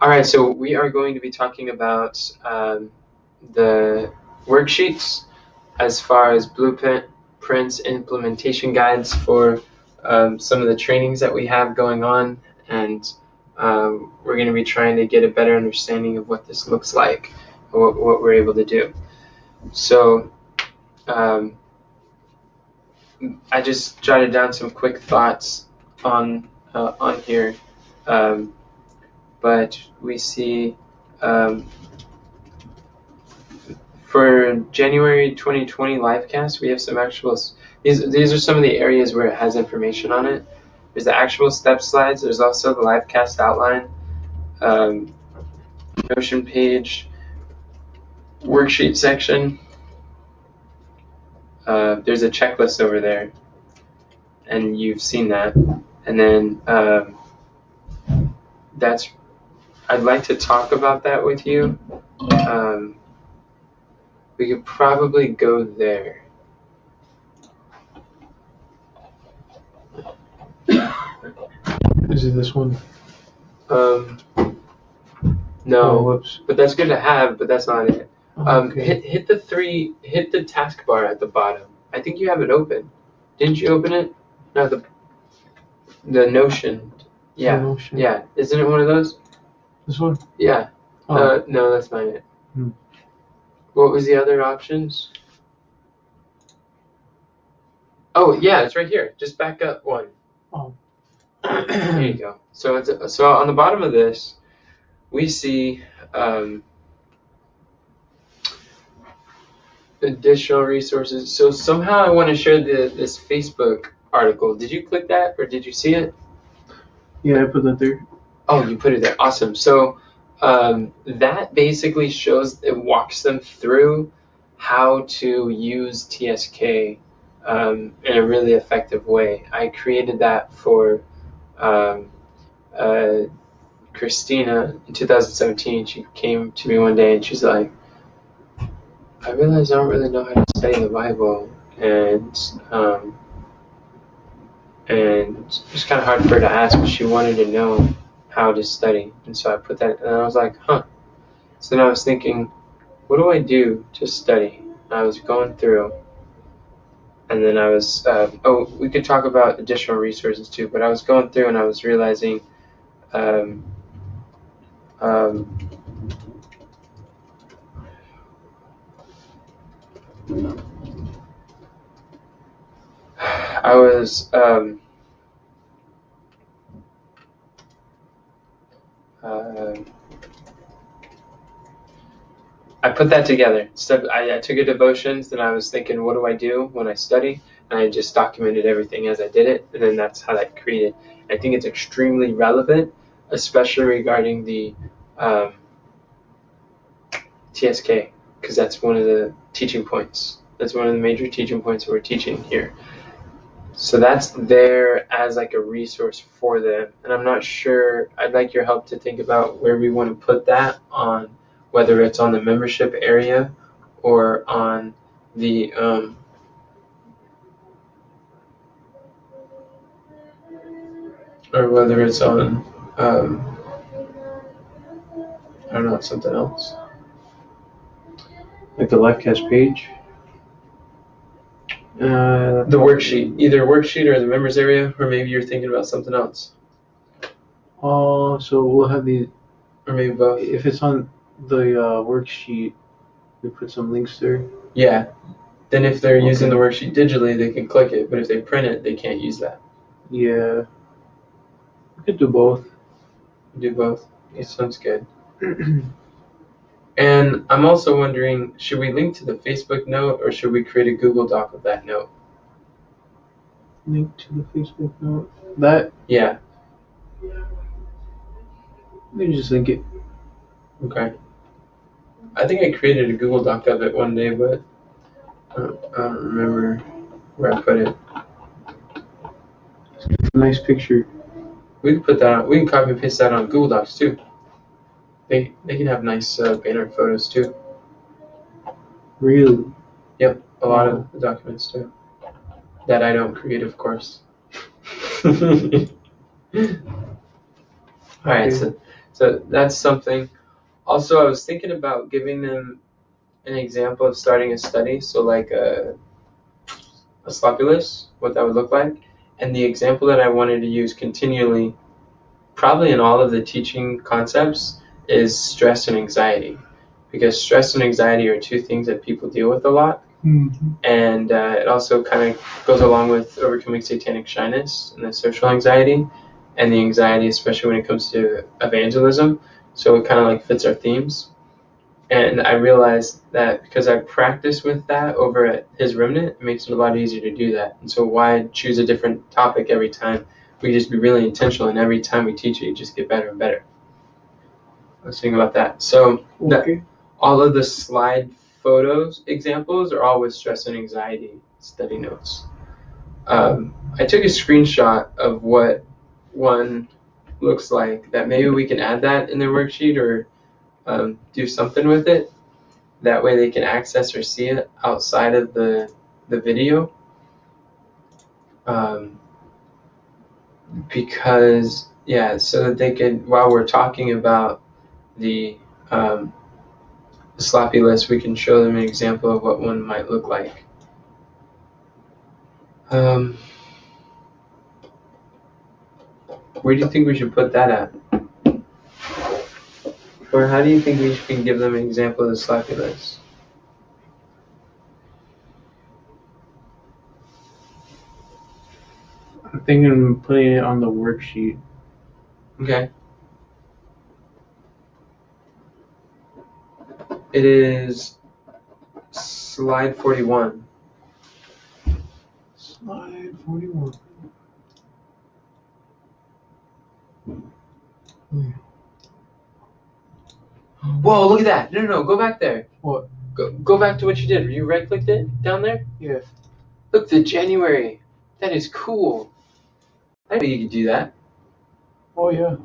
All right, so we are going to be talking about the worksheets as far as blueprints, implementation guides for some of the trainings that we have going on, and we're going to be trying to get a better understanding of what this looks like, what we're able to do. So I just jotted down some quick thoughts on here. But we see for January 2020 livecast, we have some actual, these are some of the areas where it has information on it. There's the actual step slides. There's also the livecast outline, Notion page, worksheet section. There's a checklist over there, and you've seen that. And then I'd like to talk about that with you. We could probably go there. Is it this one? No, whoops. But that's good to have, but that's not it. Okay. Hit the taskbar at the bottom. I think you have it open. Didn't you open it? No, the Notion. Yeah. Notion. Yeah. Isn't it one of those? This one? Yeah. Oh. No, that's not it. What was the other options? Oh, yeah, it's right here. Just back up one. Oh. There you go. So on the bottom of this, we see additional resources. So somehow I want to share this Facebook article. Did you click that, or did you see it? Yeah, I put that there. Oh, you put it there. Awesome. So that basically it walks them through how to use TSK in a really effective way. I created that for Christina in 2017. She came to me one day and she's like, I realize I don't really know how to study the Bible, and it's kind of hard for her to ask, but she wanted to know how to study, and so I put that, and I was like, huh. So then I was thinking, what do I do to study? And I was going through, and then I was, we could talk about additional resources too, but I was going through and I was realizing, I was I put that together. I took a devotions, then I was thinking, what do I do when I study? And I just documented everything as I did it, and then that's how that created. I think it's extremely relevant, especially regarding the TSK, because that's one of the teaching points. That's one of the major teaching points we're teaching here. So that's there as like a resource for them. And I'm not sure, I'd like your help to think about where we want to put that on, whether it's on the membership area or on the or whether it's on I don't know, something else. Like the livecast page? The worksheet, either worksheet or the members area, or maybe you're thinking about something else. Oh, so we'll have the, or maybe both. If it's on the worksheet, we put some links there. Yeah. Then if they're using the worksheet digitally, they can click it, but if they print it, they can't use that. Yeah. We could do both. Do both. It sounds good. And I'm also wondering, should we link to the Facebook note or should we create a Google Doc of that note? Link to the Facebook note? That? Yeah. We can just link it. Okay. I think I created a Google Doc of it one day, but I don't remember where I put it. Nice picture. We can put that on. We can copy and paste that on Google Docs too. They can have nice banner photos too. Really? Yep, a lot of the documents too. That I don't create, of course. All right, Okay. so that's something. Also, I was thinking about giving them an example of starting a study, so like a sloppy list, what that would look like. And the example that I wanted to use continually, probably in all of the teaching concepts, is stress and anxiety. Because stress and anxiety are two things that people deal with a lot. And it also kind of goes along with overcoming satanic shyness and the social anxiety and the anxiety, especially when it comes to evangelism. So it kind of like fits our themes. And I realized that because I practice with that over at his remnant, it makes it a lot easier to do that. And so why choose a different topic every time? We just be really intentional, and every time we teach it, you just get better and better. I was thinking about that. So Okay. all of the slide photos examples are all with stress and anxiety study notes. I took a screenshot of what one looks like. That maybe we can add that in the worksheet or do something with it. That way they can access or see it outside of the video. Because, yeah, so that they could, while we're talking about the sloppy list, we can show them an example of what one might look like. Where do you think we should put that at? Or how do you think we can give them an example of the sloppy list? I'm thinking of putting it on the worksheet. Okay. It is slide 41. Slide 41. Whoa, look at that. No, go back there. What? Go back to what you did. You right-clicked it down there? Yeah. Look, the January. That is cool. I didn't know you could do that. Oh yeah.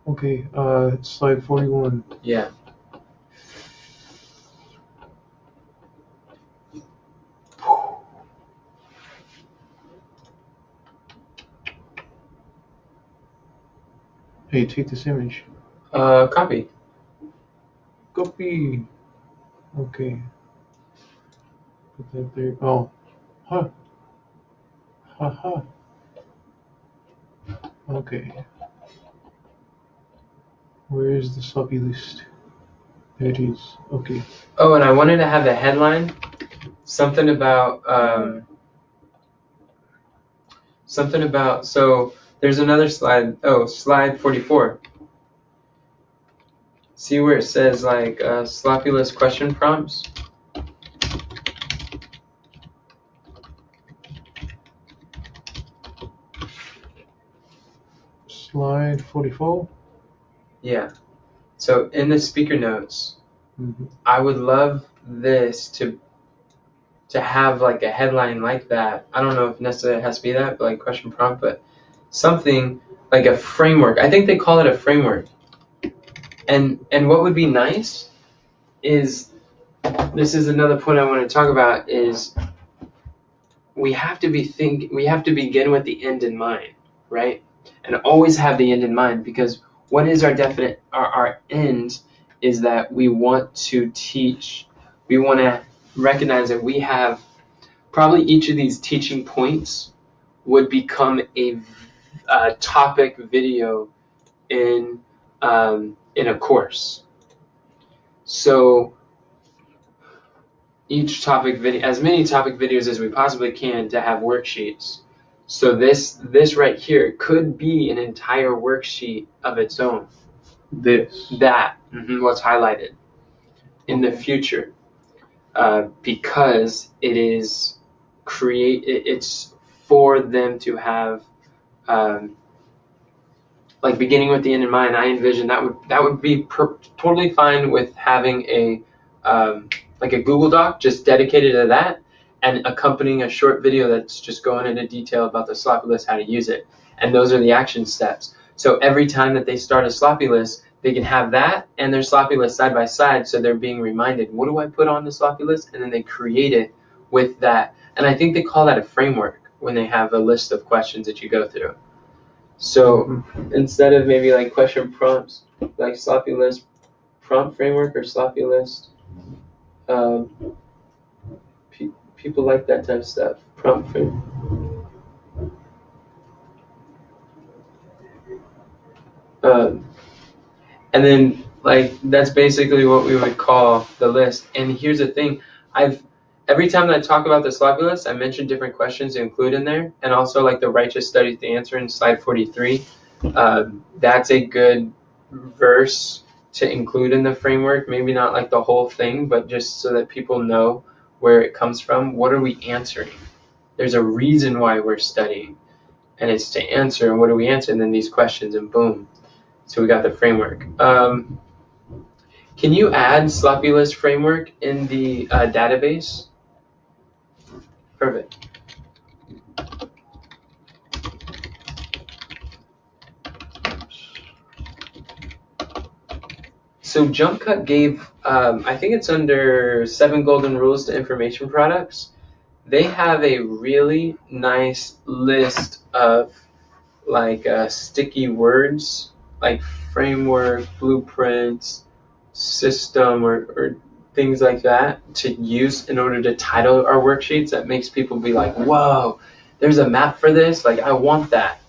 Okay. Slide 41. Yeah. Hey, take this image. Copy. Copy. Okay. Put that there. Oh. Huh. Haha. Okay. Where is the sloppy list? There it is. Okay. Oh, and I wanted to have the headline, something about, so there's another slide. Oh, slide 44. See where it says like sloppy list question prompts? Slide 44. Yeah. So in the speaker notes, Mm-hmm. I would love this to have like a headline like that. I don't know if necessarily it has to be that, but like question prompt, but something like a framework. I think they call it a framework. And what would be nice is, this is another point I want to talk about, is we have to begin with the end in mind, right? And always have the end in mind, because what is our end is that we want to teach. We want to recognize that we have probably each of these teaching points would become a topic video in a course. So each topic video, as many topic videos as we possibly can, to have worksheets. So this right here could be an entire worksheet of its own. What's highlighted in the future, because it is it's for them to have, like beginning with the end in mind. I envision that would be totally fine with having a like a Google Doc just dedicated to that, and accompanying a short video that's just going into detail about the sloppy list, how to use it, and those are the action steps. So every time that they start a sloppy list, they can have that and their sloppy list side by side, so they're being reminded, what do I put on the sloppy list? And then they create it with that. And I think they call that a framework when they have a list of questions that you go through. So instead of maybe like question prompts, like sloppy list prompt framework or sloppy list, people like that type of stuff. Prompt framework. And then like that's basically what we would call the list. And here's the thing, every time that I talk about the sloppy list, I mention different questions to include in there, and also like the righteous studies the answer in slide 43. That's a good verse to include in the framework. Maybe not like the whole thing, but just so that people know where it comes from. What are we answering? There's a reason why we're studying, and it's to answer. And what do we answer? And then these questions, and boom. So we got the framework. Can you add sloppy list framework in the database? Perfect. So Jump Cut gave, I think it's under 7 Golden Rules to Information Products. They have a really nice list of like sticky words, like framework, blueprints, system, or things like that to use in order to title our worksheets. That makes people be like, whoa, there's a map for this, like I want that.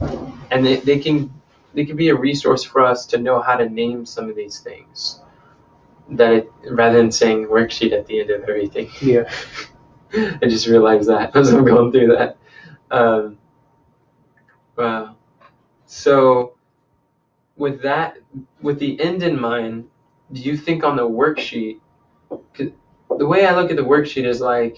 And they can be a resource for us to know how to name some of these things, rather than saying worksheet at the end of everything. Yeah. I just realized that as I'm going through that. Wow. So with the end in mind, do you think on the worksheet, 'cause the way I look at the worksheet is like,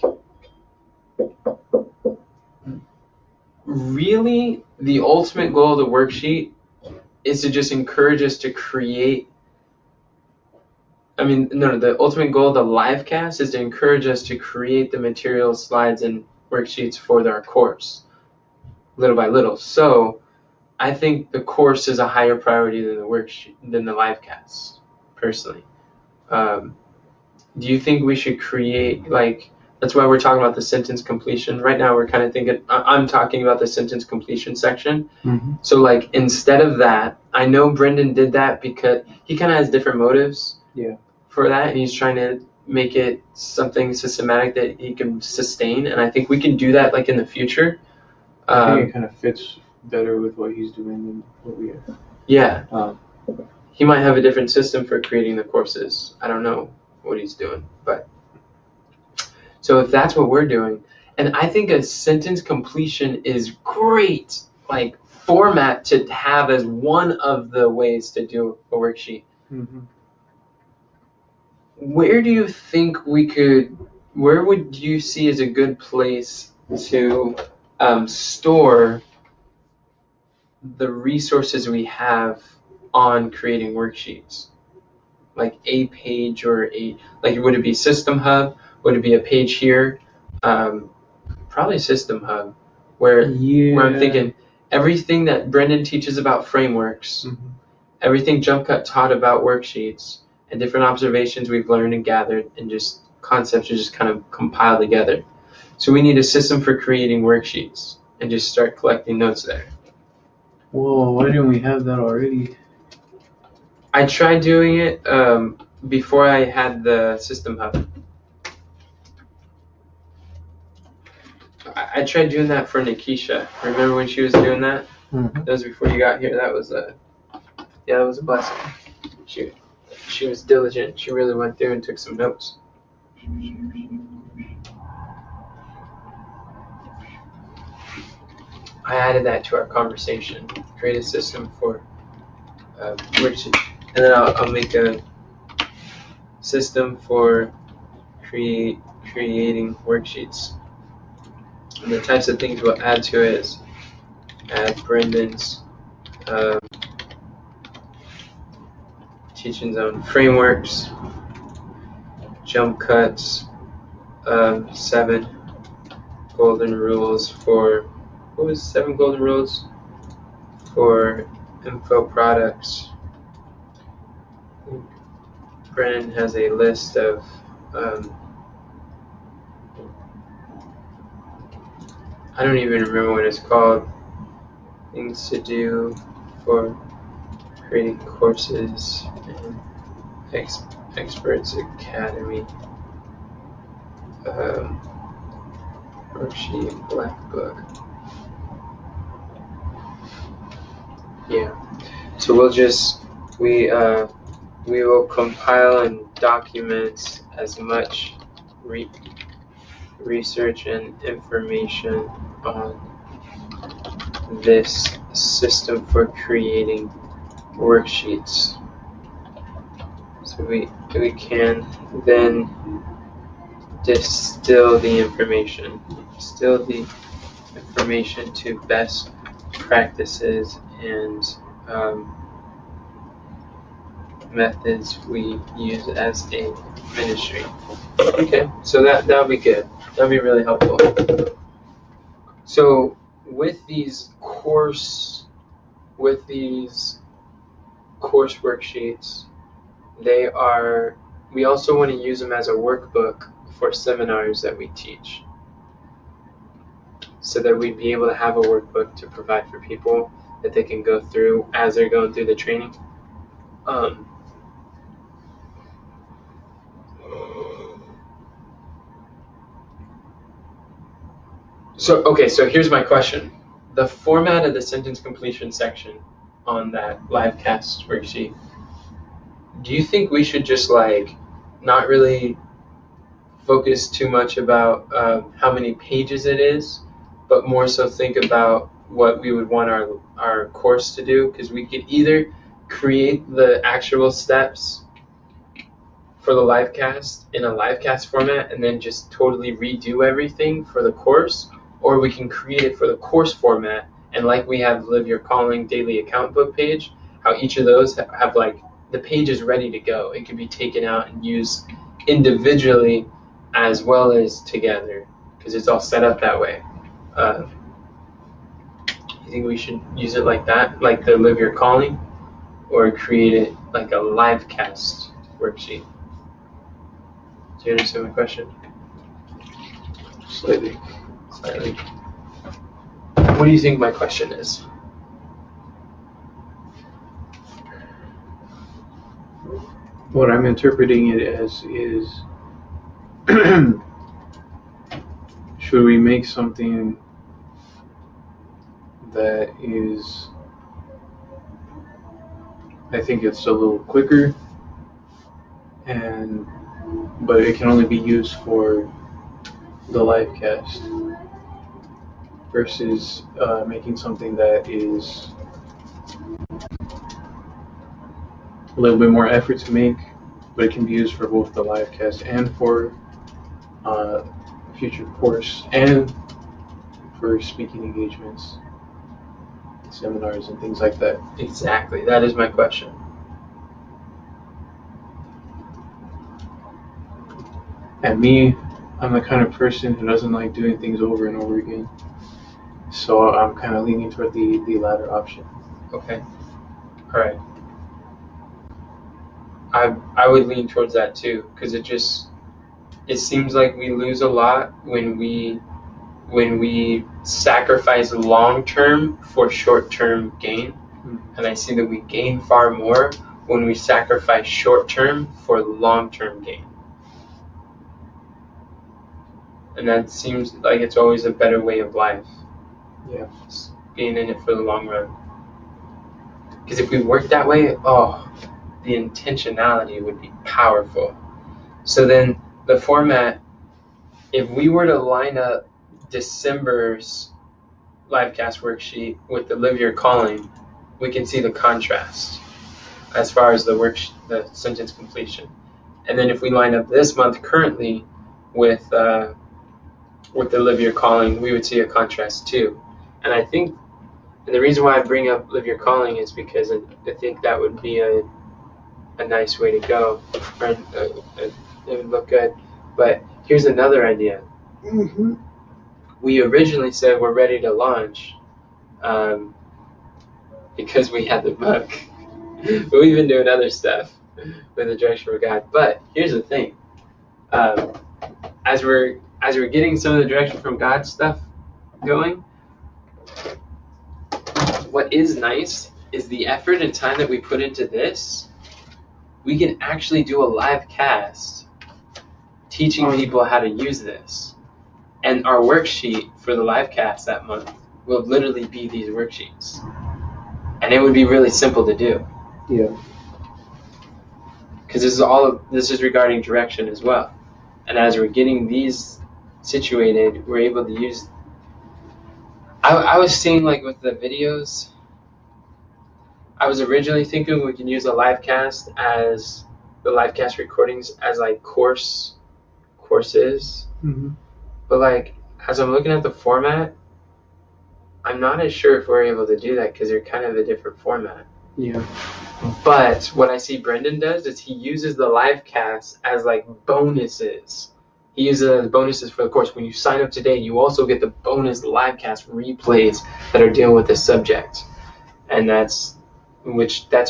really the ultimate goal of the worksheet is to just encourage us to create. The ultimate goal of the live cast is to encourage us to create the materials, slides, and worksheets for our course, little by little. So I think the course is a higher priority than the worksheet, than the live cast, personally. Do you think we should create, like, that's why we're talking about the sentence completion. Right now we're kind of thinking, I'm talking about the sentence completion section. Mm-hmm. So like instead of that, I know Brendan did that because he kind of has different motives. Yeah. For that, and he's trying to make it something systematic that he can sustain, and I think we can do that like in the future. I think it kind of fits better with what he's doing than what we have. Yeah. He might have a different system for creating the courses. I don't know what he's doing, but so if that's what we're doing, and I think a sentence completion is great, like format to have as one of the ways to do a worksheet. Mm-hmm. Where do you think where would you see as a good place to store the resources we have on creating worksheets? Like a page like would it be System Hub? Would it be a page here? Probably System Hub, where I'm thinking everything that Brendan teaches about frameworks, mm-hmm. everything Jump Cut taught about worksheets, and different observations we've learned and gathered, and just concepts are just kind of compiled together. So we need a system for creating worksheets and just start collecting notes there. Whoa, why didn't we have that already? I tried doing it before I had the System Hub. I tried doing that for Nikisha. Remember when she was doing that? Mm-hmm. That was before you got here. That was a blessing. She was diligent. She really went through and took some notes. I added that to our conversation. Create a system for worksheets, and then I'll make a system for creating worksheets. And the types of things we'll add to it is add Brendan's teachings on frameworks, jump cuts, 7 golden rules for, what was 7 golden rules for info products. Brennan has a list of I don't even remember what it's called. things to do for creating courses in Experts Academy. Worksheet, Black Book. Yeah. So we will compile and document as much research and information on this system for creating worksheets. So we can then distill the information to best practices and methods we use as a ministry. Okay, so that'll be good. That'll be really helpful. So with these course worksheets, we also want to use them as a workbook for seminars that we teach, so that we'd be able to have a workbook to provide for people that they can go through as they're going through the training. So here's my question. The format of the sentence completion section on that live cast worksheet, do you think we should just not really focus too much about how many pages it is, but more so think about what we would want our course to do? Because we could either create the actual steps for the live cast in a live cast format and then just totally redo everything for the course, or we can create it for the course format, and like we have Live Your Calling daily account book page, how each of those have the pages ready to go. It can be taken out and used individually as well as together, because it's all set up that way. You think we should use it like that, like the Live Your Calling, or create it like a live cast worksheet? Do you understand my question? Slightly. What do you think my question is? What I'm interpreting it as is, should we make something that is, I think it's a little quicker, but it can only be used for the live cast, versus making something that is a little bit more effort to make, but it can be used for both the live cast and for future course and for speaking engagements, seminars, and things like that. Exactly. That is my question. And me, I'm the kind of person who doesn't like doing things over and over again. So I'm kind of leaning toward the latter option. Okay. All right. I would lean towards that too, because it seems like we lose a lot when we sacrifice long-term for short-term gain. And I see that we gain far more when we sacrifice short-term for long-term gain. And that seems like it's always a better way of life. Yeah. Just being in it for the long run. Because if we work that way, the intentionality would be powerful. So then the format, if we were to line up December's livecast worksheet with the Live Your Calling, we can see the contrast as far as the sentence completion. And then if we line up this month currently with the Live Your Calling, we would see a contrast too. And I think, and the reason why I bring up Live Your Calling is because I think that would be a nice way to go, or it would look good. But here's another idea. Mm-hmm. We originally said we're ready to launch because we had the book. But we've been doing other stuff with the direction of God. But here's the thing. As we're getting some of the direction from God stuff going, what is nice is the effort and time that we put into this. We can actually do a live cast teaching people how to use this. And our worksheet for the live cast that month will literally be these worksheets. And it would be really simple to do. Yeah. Because this is regarding direction as well. And as we're getting these situated, we're able to use. I was seeing like with the videos, I was originally thinking we can use a live cast as the live cast recordings as like courses. Mm-hmm. But like as I'm looking at the format, I'm not as sure if we're able to do that because they're kind of a different format. Yeah. But what I see Brendan does is he uses the live cast as like bonuses. He uses it as bonuses for the course. When you sign up today, you also get the bonus live cast replays that are dealing with the subject, and that's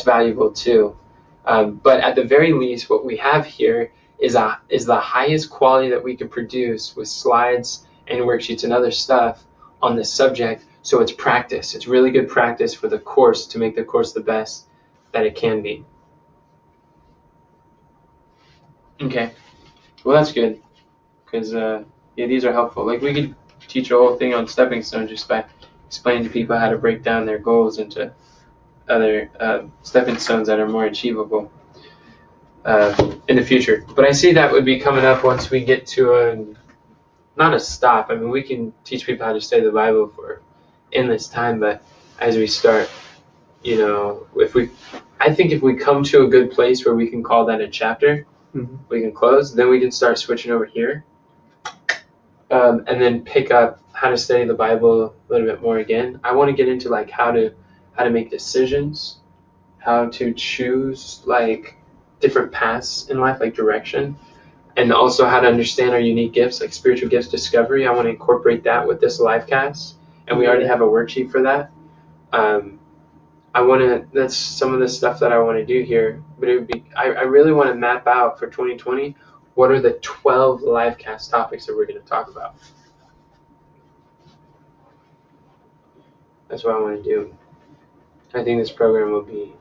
valuable too. But at the very least, what we have here is the highest quality that we can produce with slides and worksheets and other stuff on this subject. So it's practice. It's really good practice for the course to make the course the best that it can be. Okay, well that's good, because these are helpful. Like we could teach a whole thing on stepping stones just by explaining to people how to break down their goals into other stepping stones that are more achievable in the future. But I see that would be coming up once we get to not a stop. I mean, we can teach people how to study the Bible for endless time, but as we start, I think if we come to a good place where we can call that a chapter, we can close, then we can start switching over here, and then pick up how to study the Bible a little bit more again. I want to get into like how to make decisions, how to choose like different paths in life, like direction, and also how to understand our unique gifts, like spiritual gifts discovery. I want to incorporate that with this live cast, and we already have a worksheet for that. That's some of the stuff that I want to do here, but I really want to map out for 2020 what are the 12 live cast topics that we're going to talk about. That's what I want to do. I think this program will be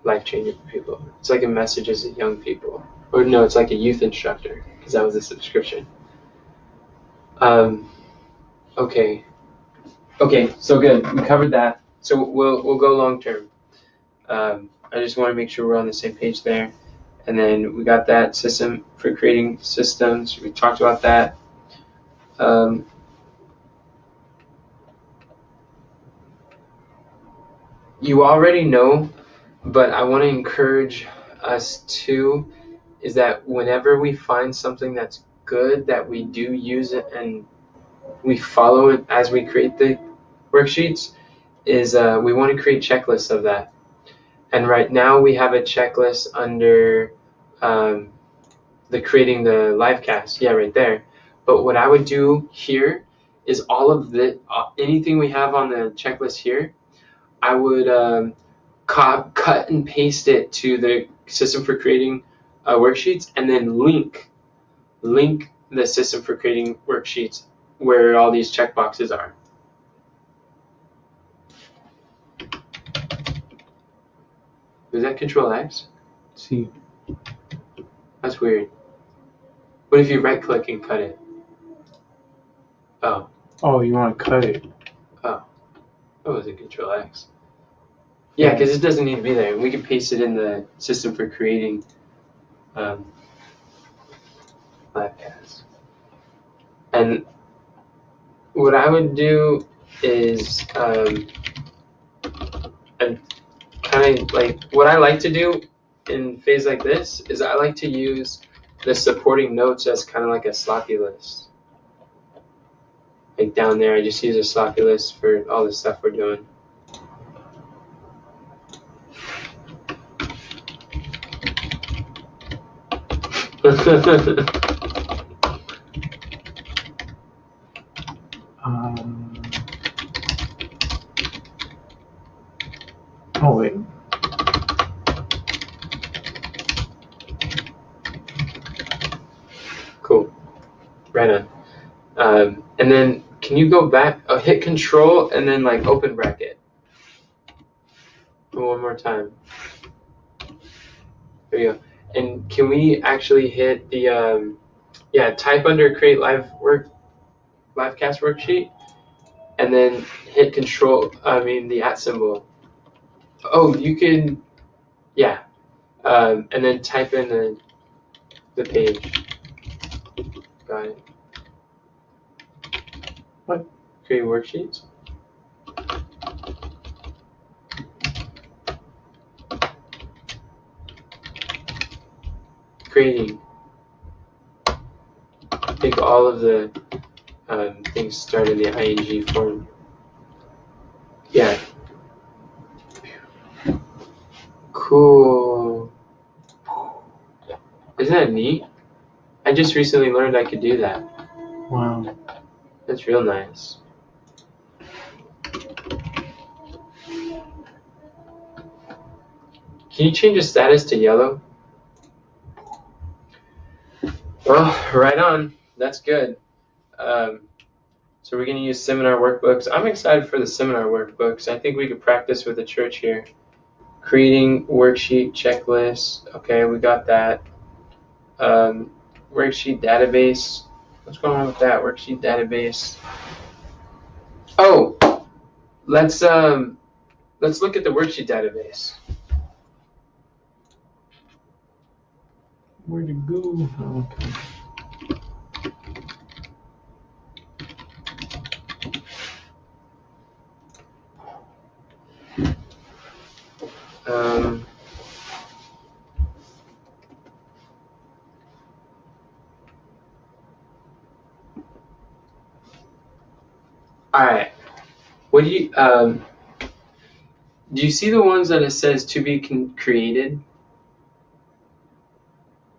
life-changing for people. It's like a message as a young people. Or no, it's like a youth instructor, because that was a subscription. Okay, so good. We covered that. So we'll go long term. I just want to make sure we're on the same page there. And then we got that system for creating systems. We talked about that. You already know, but I want to encourage us too, is that whenever we find something that's good, that we do use it and we follow it as we create the worksheets, is we want to create checklists of that. And right now we have a checklist under the creating the live cast. Yeah, right there. But what I would do here is all of the anything we have on the checklist here, I would cut and paste it to the system for creating worksheets, and then link the system for creating worksheets where all these checkboxes are. Was that Control X? See. That's weird. What if you right click and cut it? Oh. Oh, you want to cut it? Oh. That wasn't Control X. Yeah, because it doesn't need to be there. We can paste it in the system for creating livecast. And what I would do is and kind of like what I like to do in phase like this is I like to use the supporting notes as kind of like a sloppy list. Like down there, I just use a sloppy list for all the stuff we're doing. Oh wait. Cool. Right on. And then can you go back? Oh, hit Control and then like open bracket. One more time. There you go. And can we actually hit the type under create livecast worksheet, and then hit Control. The @ symbol. Oh, you can, yeah. And then type in the page. Got it. What? Create worksheets. Creating. I think all of the things start in the ing form. Yeah. Cool. Isn't that neat? I just recently learned I could do that. Wow. That's real nice. Can you change the status to yellow? Well, right on. That's good. So we're going to use seminar workbooks. I'm excited for the seminar workbooks. I think we could practice with the church here. Creating worksheet checklist. Okay, we got that. Worksheet database. What's going on with that? Worksheet database. Oh, let's look at the worksheet database. Where'd it go? Oh, okay. All right. What do you see the ones that it says to be created?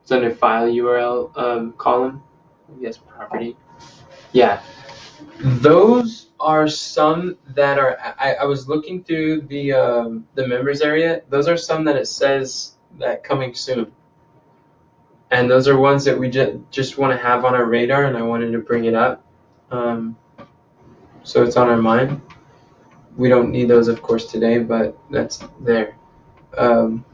It's under file URL column. I guess property. Yeah. Those are some that are. I was looking through the members area. Those are some that it says that coming soon. And those are ones that we just want to have on our radar, and I wanted to bring it up. So it's on our mind. We don't need those, of course, today, but that's there. Can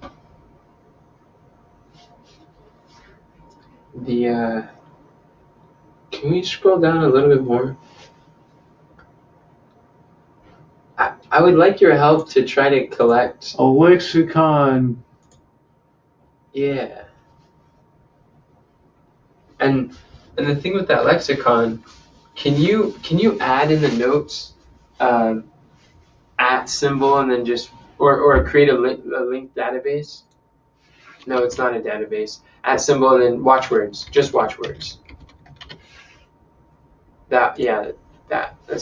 we scroll down a little bit more? I would like your help to try to collect. A lexicon. Yeah. And the thing with that lexicon, can you add in the notes @ symbol and then just or create a linked database? No, it's not a database. @ symbol and then watchwords, just watchwords. That's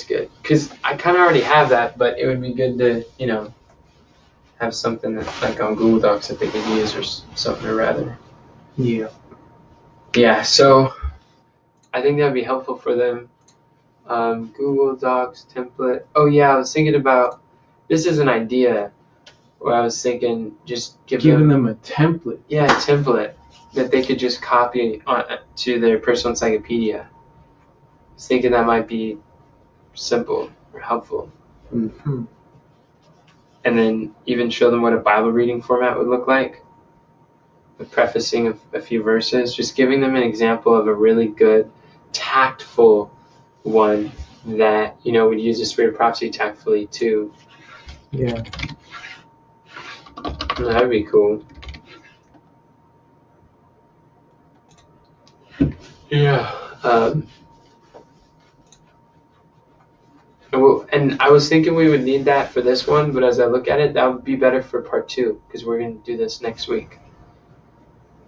good. Because I kind of already have that, but it would be good to have something that like on Google Docs that they could use or something or rather. Yeah. Yeah. So I think that would be helpful for them. Google Docs template. Oh yeah, I was thinking about this is an idea where I was thinking just giving them a template. Yeah, a template that they could just copy to their personal encyclopedia. I was thinking that might be simple or helpful. Mm-hmm. And then even show them what a Bible reading format would look like. With prefacing a few verses, just giving them an example of a really good, tactful one that would use the spirit of prophecy tactfully too. Yeah. That'd be cool. Yeah. And I was thinking we would need that for this one, but as I look at it, that would be better for part 2 because we're going to do this next week.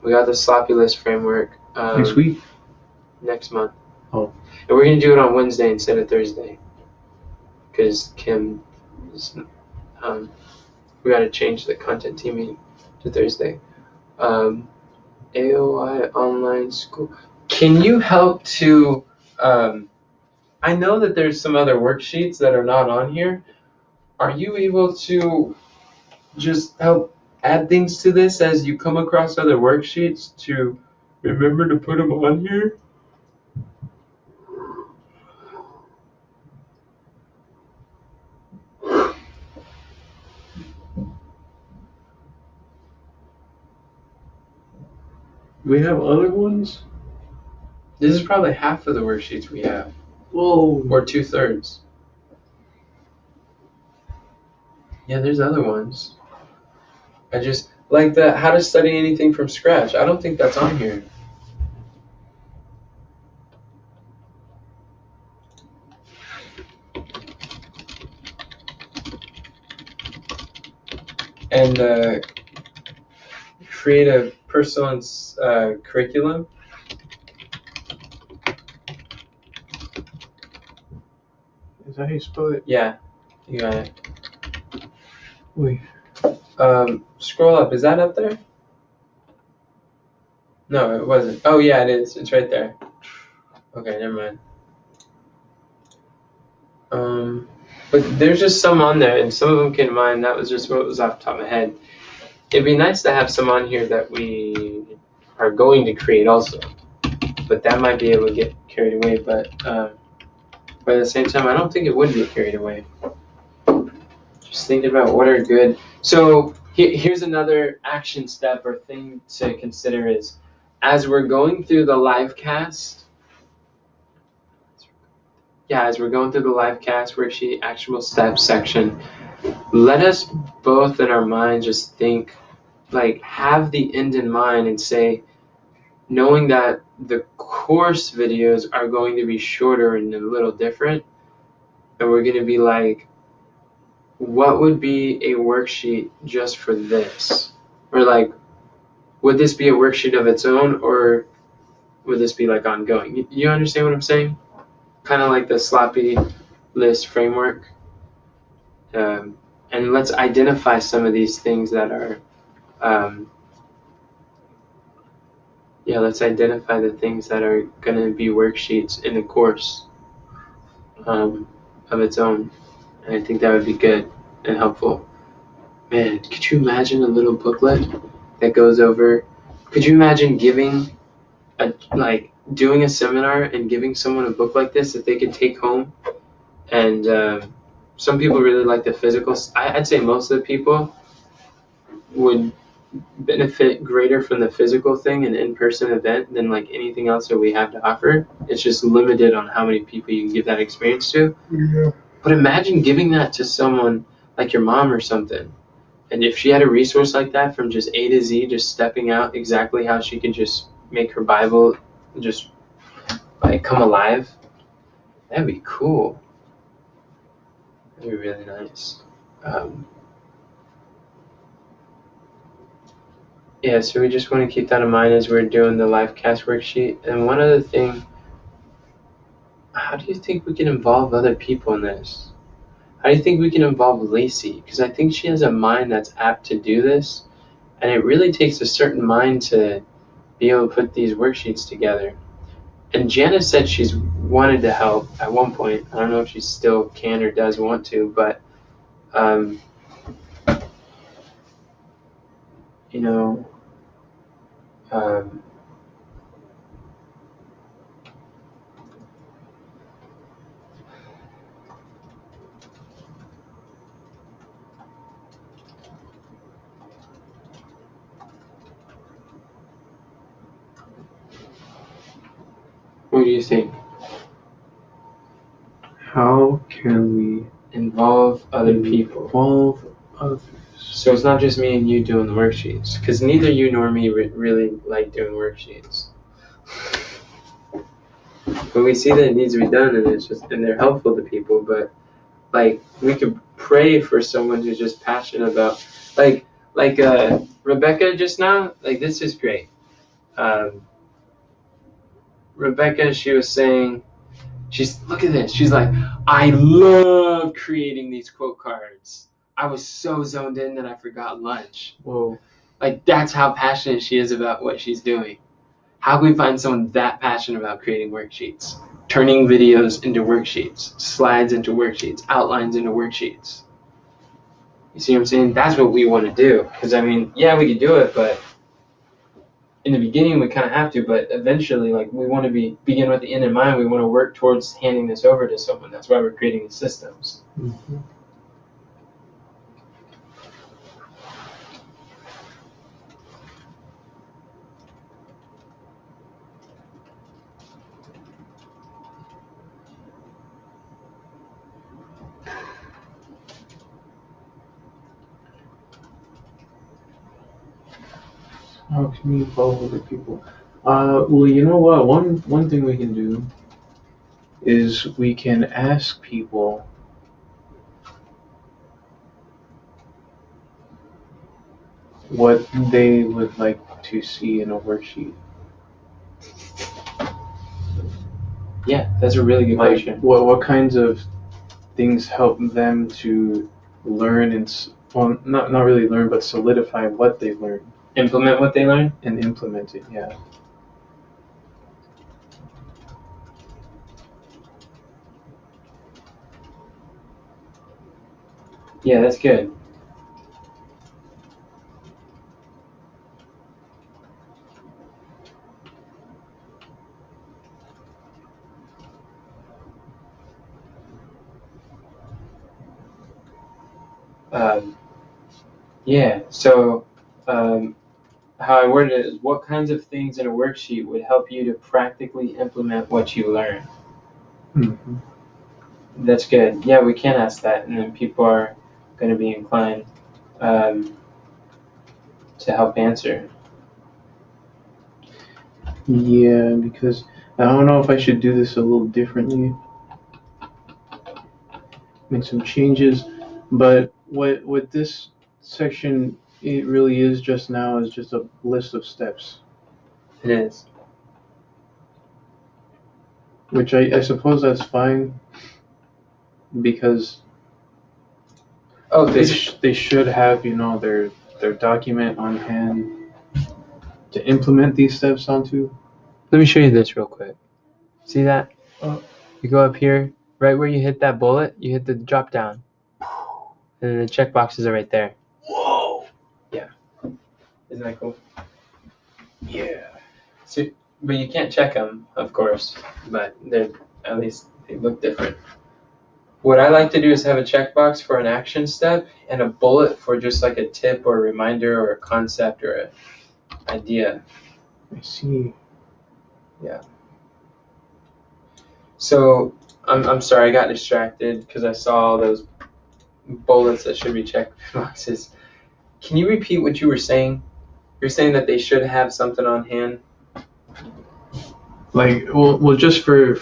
We got the sloppy list framework. Next week? Next month. Oh. And we're going to do it on Wednesday instead of Thursday because Kim is, we got to change the content team meeting to Thursday. AOI online school. Can you help to... I know that there's some other worksheets that are not on here. Are you able to just help add things to this as you come across other worksheets to remember to put them on here? We have other ones? This is probably half of the worksheets we have. Whoa. Or 2/3. Yeah, there's other ones. I just like the how to study anything from scratch. I don't think that's on here. And create a personal curriculum. Is that how you spell it? Yeah, you got it. Wait. Scroll up. Is that up there? No, it wasn't. Oh yeah, it is. It's right there. Okay, never mind. But there's just some on there, and some of them came to mind. That was just what was off the top of my head. It'd be nice to have some on here that we are going to create also, but that might be able to get carried away. But at the same time, I don't think it would get carried away. Just thinking about what are good. So here's another action step or thing to consider is, as we're going through the live cast, as we're going through the live cast worksheet actionable steps section, let us both in our minds just think, like, have the end in mind and say, knowing that the course videos are going to be shorter and a little different, and we're going to be like, what would be a worksheet just for this? Or like, would this be a worksheet of its own, or would this be like ongoing? You understand what I'm saying? Kind of like the sloppy list framework. And let's identify some of these things that are, let's identify the things that are going to be worksheets in the course of its own. And I think that would be good and helpful. Man, could you imagine a little booklet that goes over? Could you imagine doing a seminar and giving someone a book like this that they could take home? And some people really like the physical. I'd say most of the people would benefit greater from the physical thing, an in-person event, than like anything else that we have to offer. It's just limited on how many people you can give that experience to. Yeah. But imagine giving that to someone like your mom or something. And if she had a resource like that from just A to Z, just stepping out exactly how she could just make her Bible just like come alive, that'd be cool. That'd be really nice. So we just want to keep that in mind as we're doing the live cast worksheet. And one other thing, how do you think we can involve other people in this? How do you think we can involve Lacey? Because I think she has a mind that's apt to do this, and it really takes a certain mind to be able to put these worksheets together. And Janice said she's wanted to help at one point. I don't know if she still can or does want to, but you know, what do you think? How can we Involve other people. involve others? So it's not just me and you doing the worksheets, because neither you nor me really like doing worksheets. But we see that it needs to be done, and they're helpful to people. But like, we could pray for someone who's just passionate about, like Rebecca just now. Like, this is great. Rebecca, she was saying, look at this. She's like, I love creating these quote cards. I was so zoned in that I forgot lunch. Whoa. Like, that's how passionate she is about what she's doing. How can we find someone that passionate about creating worksheets? Turning videos into worksheets, slides into worksheets, outlines into worksheets. You see what I'm saying? That's what we want to do. Because, I mean, yeah, we could do it, but in the beginning we kind of have to, but eventually, like, we want to begin with the end in mind. We want to work towards handing this over to someone. That's why we're creating these systems. Mm-hmm. How can you follow other people? Well, you know what? One thing we can do is we can ask people what they would like to see in a worksheet. Yeah, that's a really good Like, question. what kinds of things help them to learn well, not really learn, but solidify what they learned Implement what they learn? and implement it. Yeah. Yeah, that's good. Um, yeah, so how I worded it is, what kinds of things in a worksheet would help you to practically implement what you learn? Mm-hmm. That's good. Yeah, we can ask that, and then people are going to be inclined um, to help answer. Yeah, because I don't know if I should do this a little differently, make some changes, but what this section it really is just now is just a list of steps, It is. which I suppose that's fine because Oh, they should have their document on hand to implement these steps onto. let me show you this real quick. See that? Oh. You go up here, right where you hit that bullet, you hit the drop down, and then the check boxes are right there. Whoa! Yeah. Isn't that cool? Yeah. So, but you can't check them, of course, but at least they look different. What I like to do is have a checkbox for an action step and a bullet for just like a tip or a reminder or a concept or an idea. I see. Yeah. So I'm sorry, I got distracted because I saw all those bullets that should be check boxes. Can you repeat what you were saying? You're saying that they should have something on hand. Like, well, just for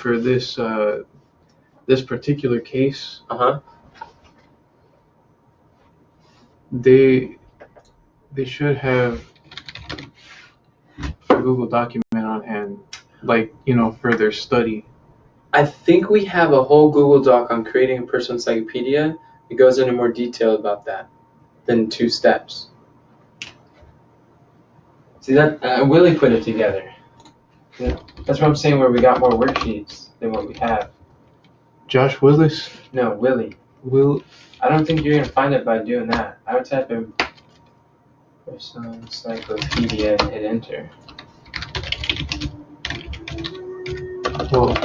this particular case, Uh-huh. they they should have a Google document on hand, like for their study. I think we have a whole Google Doc on creating a personal encyclopedia. It goes into more detail about that than 2 steps. See that? Willie put it together. Yeah. That's what I'm saying, where we got more worksheets than what we have. Josh Willis. No, Willie. I don't think you're going to find it by doing that. I would type in personal encyclopedia and hit enter. Well,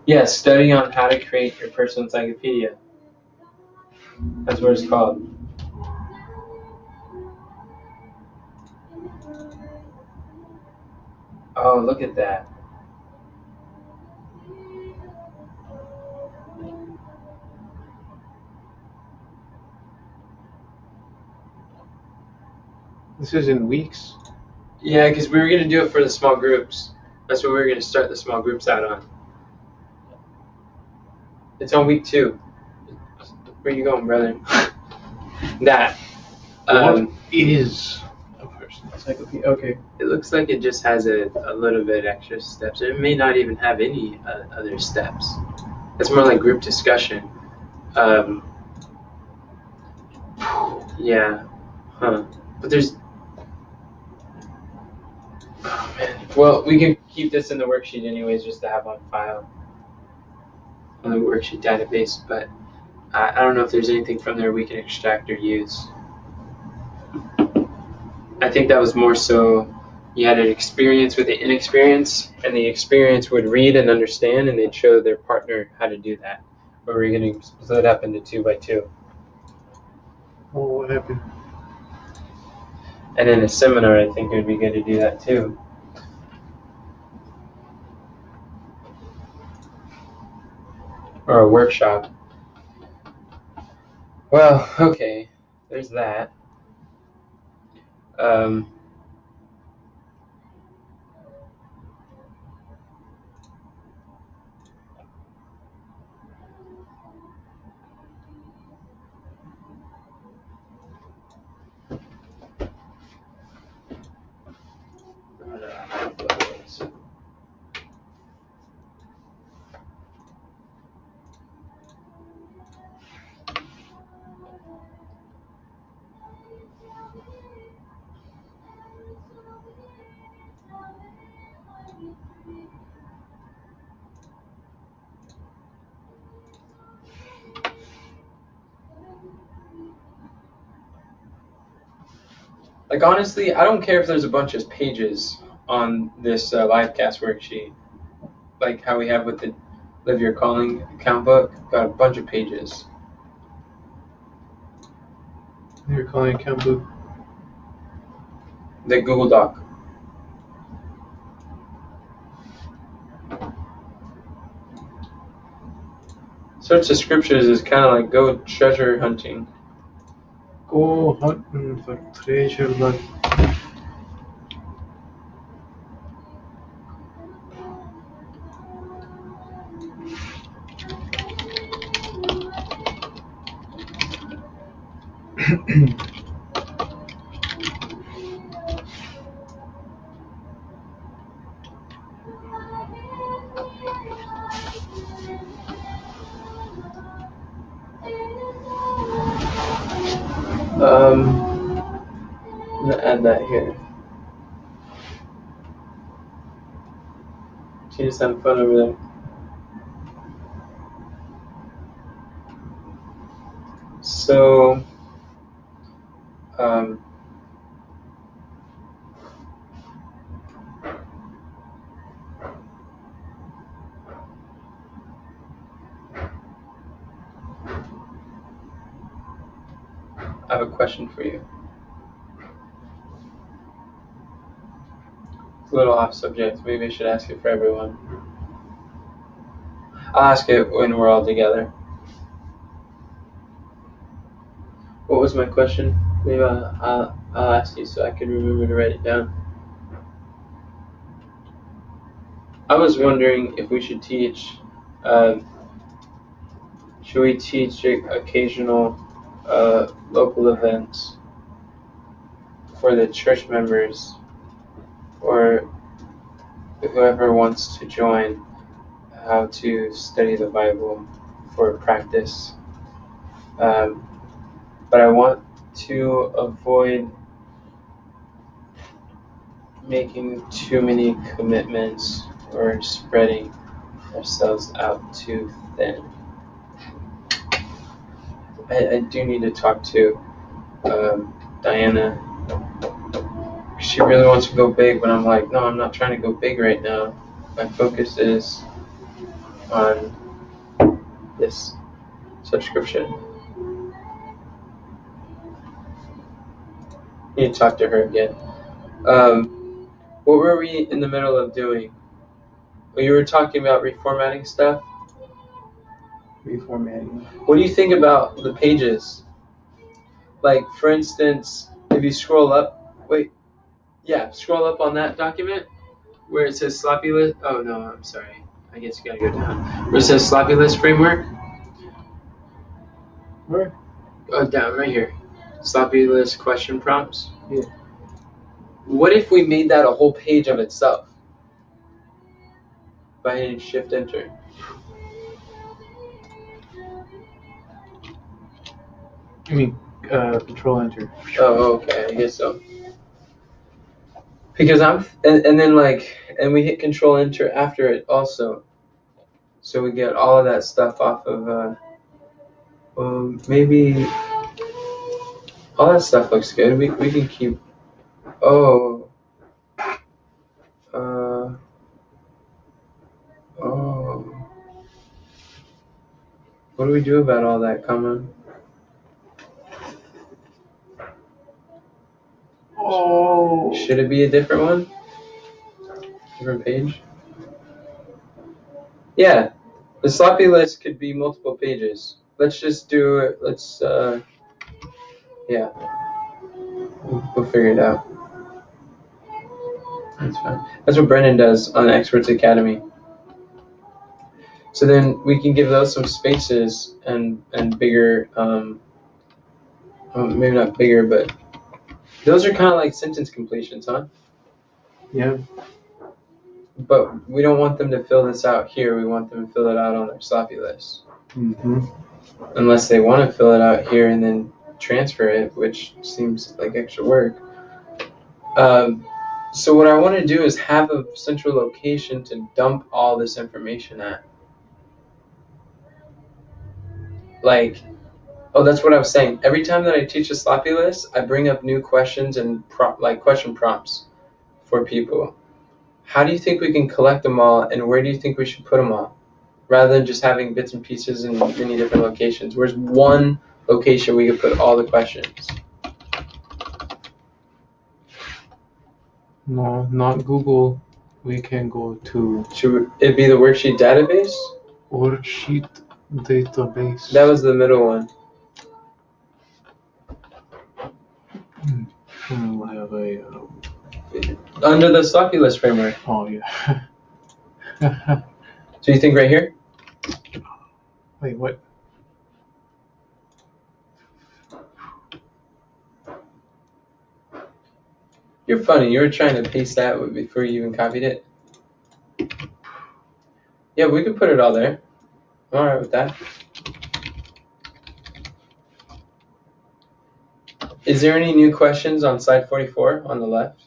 Yeah, study on how to create your personal encyclopedia. That's what it's called. Oh, look at that. this is in weeks. Yeah, because we were going to do it for the small groups. That's what we were going to start the small groups out on. It's on week 2. Where you going, brother? That. What is a personal encyclopedia? Okay. It looks like it just has a little bit extra steps. It may not even have any other steps. It's more like group discussion. Yeah. Huh. But there's... Oh, man. Well, we can keep this in the worksheet anyways, just to have on file on the worksheet database, but I don't know if there's anything from there we can extract or use. I think that was more so you had an experience with the inexperience, and the experience would read and understand, and they'd show their partner how to do that. Or we're going to split up into 2 by 2. Oh, what happened? And in a seminar, I think it would be good to do that too. Or a workshop. Well, okay, there's that. Like, honestly, I don't care if there's a bunch of pages on this livecast worksheet, like how we have with the Live Your Calling account book. Got a bunch of pages. Live Your Calling account book. The Google Doc. Search the scriptures is kind of like go treasure hunting. Go hunting for treasure, but I'm gonna add that here. She just having fun over there. So, I have a question for you. It's a little off subject. Maybe I should ask it for everyone. I'll ask it when we're all together. What was my question? Maybe I'll ask you so I can remember to write it down. I was wondering if we should teach. Should we teach occasional local events for the church members or whoever wants to join, how to study the Bible for practice? But I want to avoid making too many commitments or spreading ourselves out too thin. I do need to talk to Diana. She really wants to go big, but I'm like, no, I'm not trying to go big right now. My focus is on this subscription. Need to talk to her again. What were we in the middle of doing? Well, you were talking about reformatting stuff. reformatting. What do you think about the pages? Like, for instance, if you scroll up, scroll up on that document where it says sloppy list. Oh no, I'm sorry. I guess you gotta go down. Where it says sloppy list framework. Where? Oh, down right here. Sloppy list question prompts. Yeah. What if we made that a whole page of itself by hitting Shift Enter? I mean, Control Enter. Oh, okay. I guess so. Because and then we hit Control Enter after it also, so we get all of that stuff off of. Maybe all that stuff looks good. We can keep. Oh. Oh. What do we do about all that, comma? Oh. Should it be a different one? Different page? Yeah. The sloppy list could be multiple pages. Let's just do it. Let's, yeah. We'll figure it out. That's fine. That's what Brennan does on the Experts Academy. So then we can give those some spaces and bigger, maybe not bigger, but those are kind of like sentence completions, huh? Yeah. But we don't want them to fill this out here. We want them to fill it out on their sloppy list. Mm-hmm. Unless they want to fill it out here and then transfer it, which seems like extra work. So what I want to do is have a central location to dump all this information at. Like, oh, that's what I was saying. Every time that I teach a sloppy list, I bring up new questions and question prompts for people. How do you think we can collect them all, and where do you think we should put them all? Rather than just having bits and pieces in many different locations. Where's one location we could put all the questions? No, not Google. We can go to Should it be the worksheet database? Worksheet database. That was the middle one. We'll have a. Under the sloppy list framework. Oh yeah. So you think right here? Wait, what? You're funny. You were trying to paste that before you even copied it. Yeah, we could put it all there. I'm all right with that. Is there any new questions on slide 44 on the left?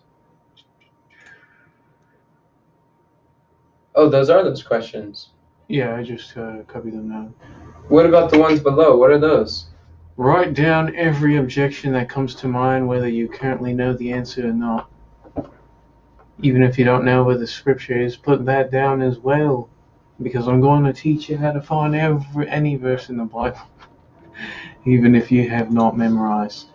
Oh, those are those questions. Yeah, I just copied them down. What about the ones below? What are those? Write down every objection that comes to mind, whether you currently know the answer or not. Even if you don't know where the scripture is, put that down as well. Because I'm going to teach you how to find any verse in the Bible. Even if you have not memorized.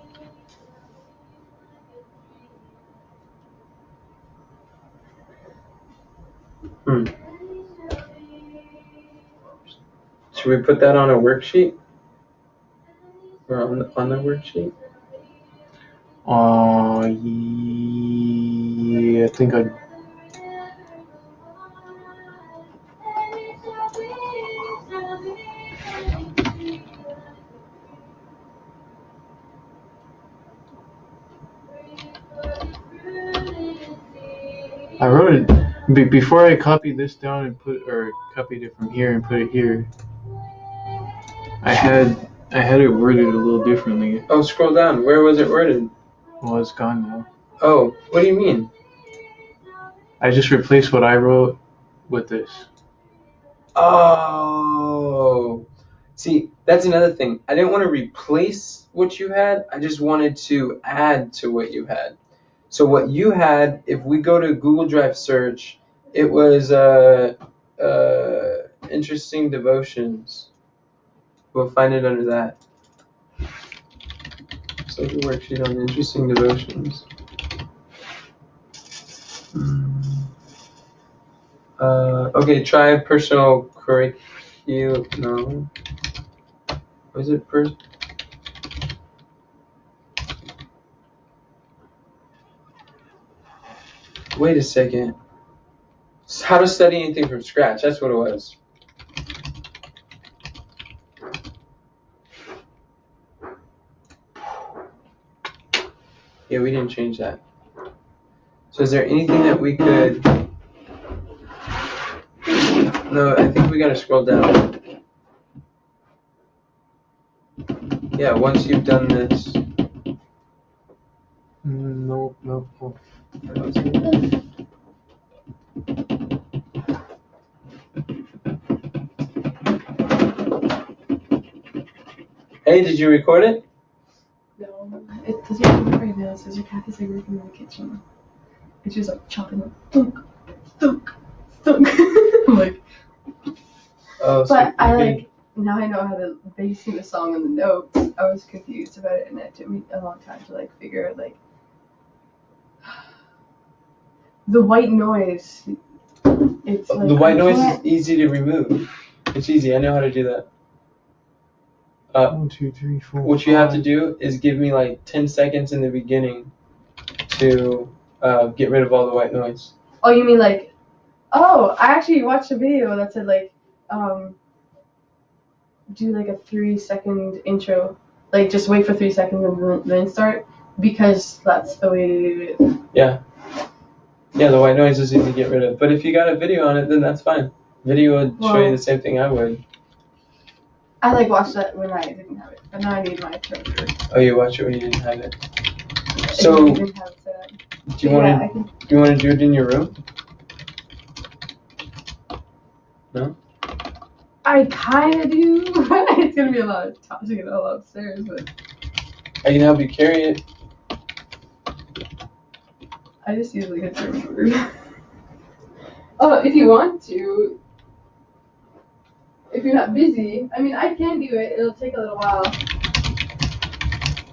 Should we put that on a worksheet? Or on the worksheet? Yeah, I think I wrote it before I copied this down and copied it from here and put it here. I had it worded a little differently. Oh, scroll down. Where was it worded? Well, it's gone now. Oh, what do you mean? I just replaced what I wrote with this. Oh, see, that's another thing. I didn't want to replace what you had. I just wanted to add to what you had. So what you had, if we go to Google Drive search, it was interesting devotions. We'll find it under that. So the worksheet on interesting devotions. Okay, try personal curriculum. No. Was it Wait a second. How to study anything from scratch. That's what it was. Yeah, we didn't change that. So is there anything that we could... No, I think we gotta scroll down. Yeah, once you've done this... Nope. Hey, did you record it? No, it doesn't work right now. It says your cat is like working in the kitchen. It's just like chopping up, thunk, thunk, thunk. I'm like, Oh, so but I like, now I know how to sing the song in the notes. I was confused about it, and it took me a long time to like figure out like the white noise. It's like the white noise is easy to remove. It's easy. I know how to do that. 1, 2, 3, 4. What you have to do is give me like 10 seconds in the beginning to get rid of all the white noise. Oh, you mean like? Oh, I actually watched a video that said like, do like a 3-second intro, like just wait for 3 seconds and then start, because that's the way to do it. Yeah, the white noise is easy to get rid of. But if you got a video on it, then that's fine. Video would show you the same thing I would. I like watched that when I didn't have it, but now I need my charger. Oh, you watch it when you didn't have it. So, I didn't have it set up. do you want to do it in your room? No. I kind of do. It's gonna be a lot of tossing it all upstairs, but I can help you carry it. I just usually get charger. Oh, if you want to. If you're not busy, I mean, I can do it. It'll take a little while.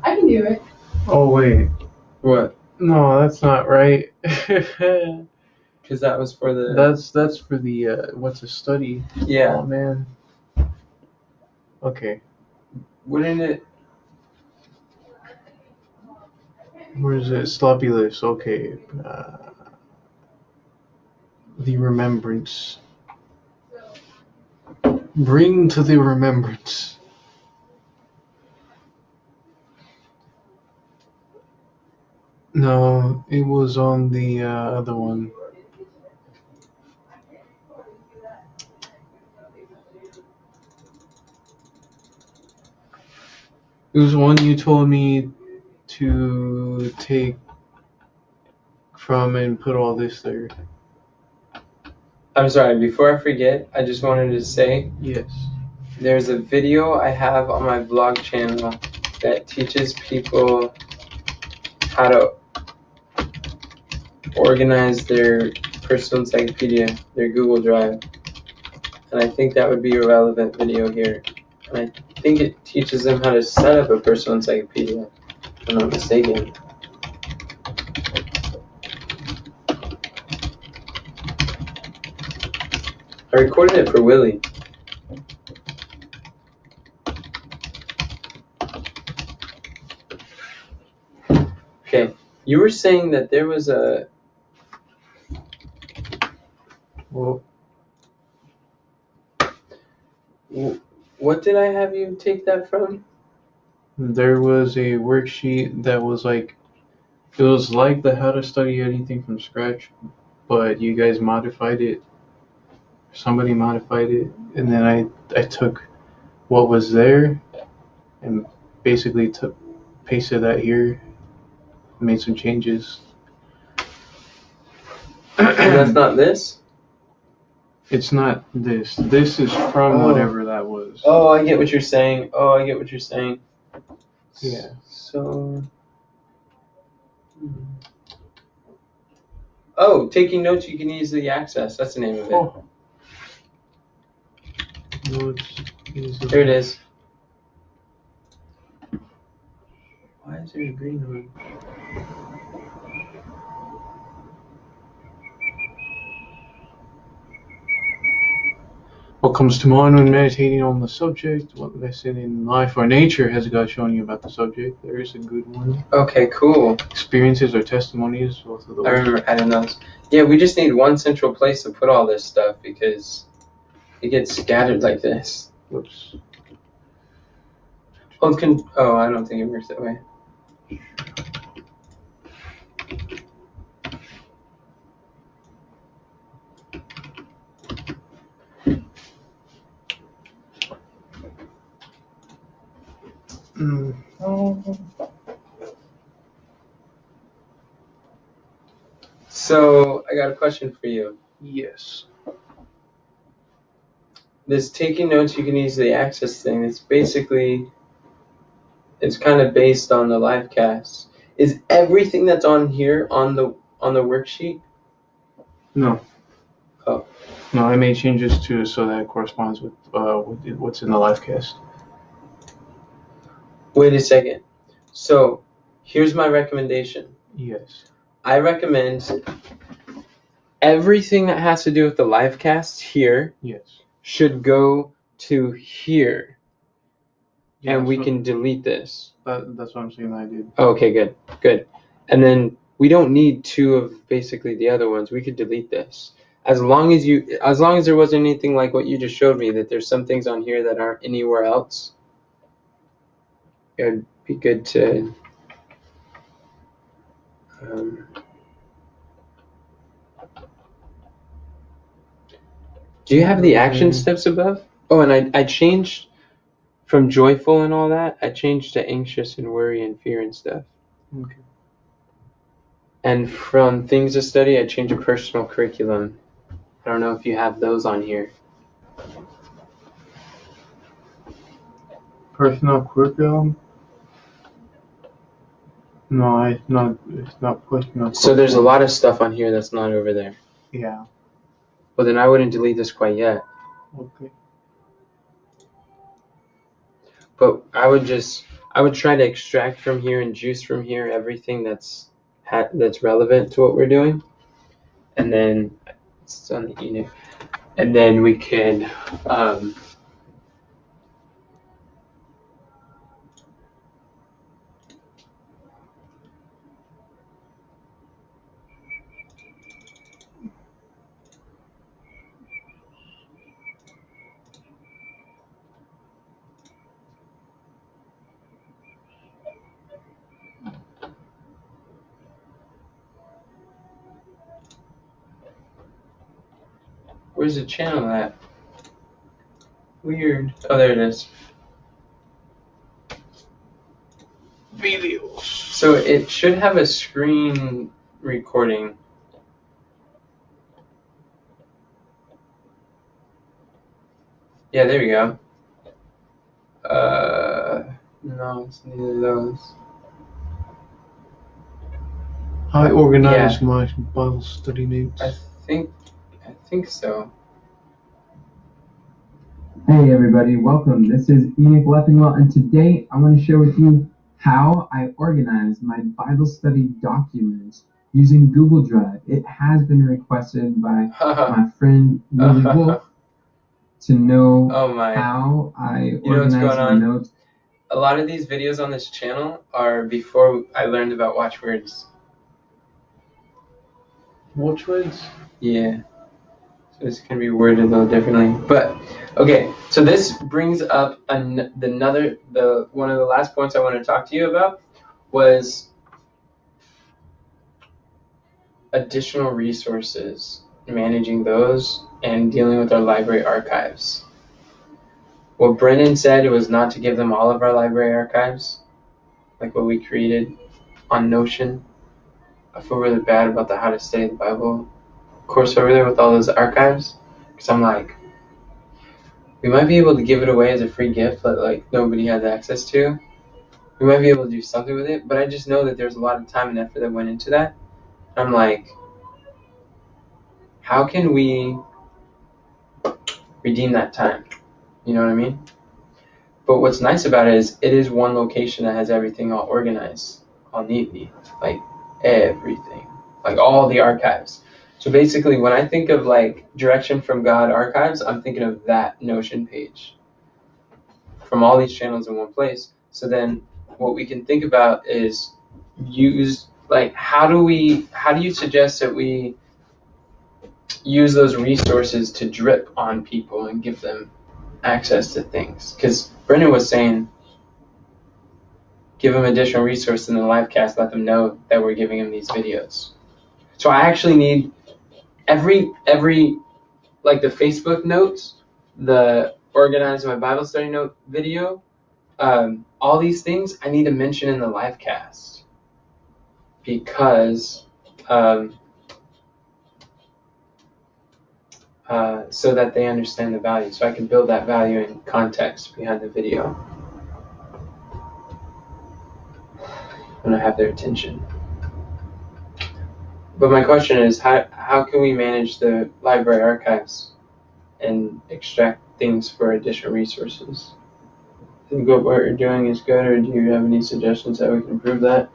I can do it. Oh wait. What? No, that's not right. Because that was for the. That's for the what's a study? Yeah. Oh man. Okay. Wouldn't it? Where is it? Sloppy list. Okay. The remembrance. Bring to the remembrance. No, it was on the other one. It was one you told me to take from and put all this there. I'm sorry, before I forget, I just wanted to say Yes. there's a video I have on my vlog channel that teaches people how to organize their personal encyclopedia, their Google Drive. And I think that would be a relevant video here. And I think it teaches them how to set up a personal encyclopedia, if I'm not mistaken. I recorded it for Willie. Okay, you were saying that there was a... Well, what did I have you take that from? there was a worksheet that was like, it was like the how to study anything from scratch, but you guys modified it. Somebody modified it, and then I took what was there and basically pasted that here, made some changes. And that's not this? It's not this. This is from whatever that was. Oh, I get what you're saying. Yeah. So... Oh, taking notes you can easily access. That's the name of it. Oh. Notes easily. There it is. Why is there a green one? What comes to mind when meditating on the subject? What lesson in life or nature has God shown you about the subject? There is a good one. Okay, cool. Experiences or testimonies, both of those. I remember adding those. Yeah, we just need one central place to put all this stuff because it gets scattered like this. Whoops. Oh, I don't think it works that way. So, I got a question for you. Yes. This taking notes you can easily access thing, it's kind of based on the live cast. Is everything that's on here on the worksheet? No. Oh. No, I made changes to it so that it corresponds with what's in the live cast. Wait a second. So, here's my recommendation. Yes. I recommend everything that has to do with the live cast here should go to here. Yeah, and we can delete this. That's what I'm saying I did. Okay, good. And then we don't need two of basically the other ones. We could delete this. As long as there wasn't anything like what you just showed me, that there's some things on here that aren't anywhere else, it would be good to do you have the action steps above? Oh, and I changed from joyful and all that, I changed to anxious and worry and fear and stuff. Okay. And from things to study, I changed to personal curriculum. I don't know if you have those on here. Personal curriculum? No, it's not personal. So there's a lot of stuff on here that's not over there. Yeah. Well, then I wouldn't delete this quite yet. Okay. But I would try to extract from here and juice from here everything that's relevant to what we're doing, and then it's on the unit, and then we can where's the channel at? Weird. Oh, there it is. Videos. So it should have a screen recording. Yeah, there we go. No, it's neither of those. I organize my Bible study notes. I think so. Hey everybody, welcome. This is Enoch Leffingwell, and today I want to share with you how I organize my Bible study documents using Google Drive. It has been requested by my friend Willie Wolf to know how I organize my notes. A lot of these videos on this channel are before I learned about watchwords. Watchwords? Yeah. So it's going to be worded a little differently. But, okay, so this brings up one of the last points I want to talk to you about was additional resources, managing those, and dealing with our library archives. What Brennan said was not to give them all of our library archives, like what we created on Notion. I feel really bad about the How to Study the Bible course over there with all those archives, because I'm like, we might be able to give it away as a free gift that like nobody has access to. We might be able to do something with it, but I just know that there's a lot of time and effort that went into that. I'm like, how can we redeem that time? You know what I mean? But what's nice about it is one location that has everything all organized, all neatly, like everything, like all the archives. So basically, when I think of like Direction from God archives, I'm thinking of that Notion page from all these channels in one place. So then what we can think about is use, like, how do you suggest that we use those resources to drip on people and give them access to things? Because Brendan was saying, give them additional resources in the live cast, let them know that we're giving them these videos. So I actually need every like the Facebook notes, the organize my Bible study note video, all these things I need to mention in the live cast because so that they understand the value, so I can build that value in context behind the video when I have their attention. But my question is, how can we manage the library archives and extract things for additional resources? Think what you're doing is good, or do you have any suggestions how we can improve that?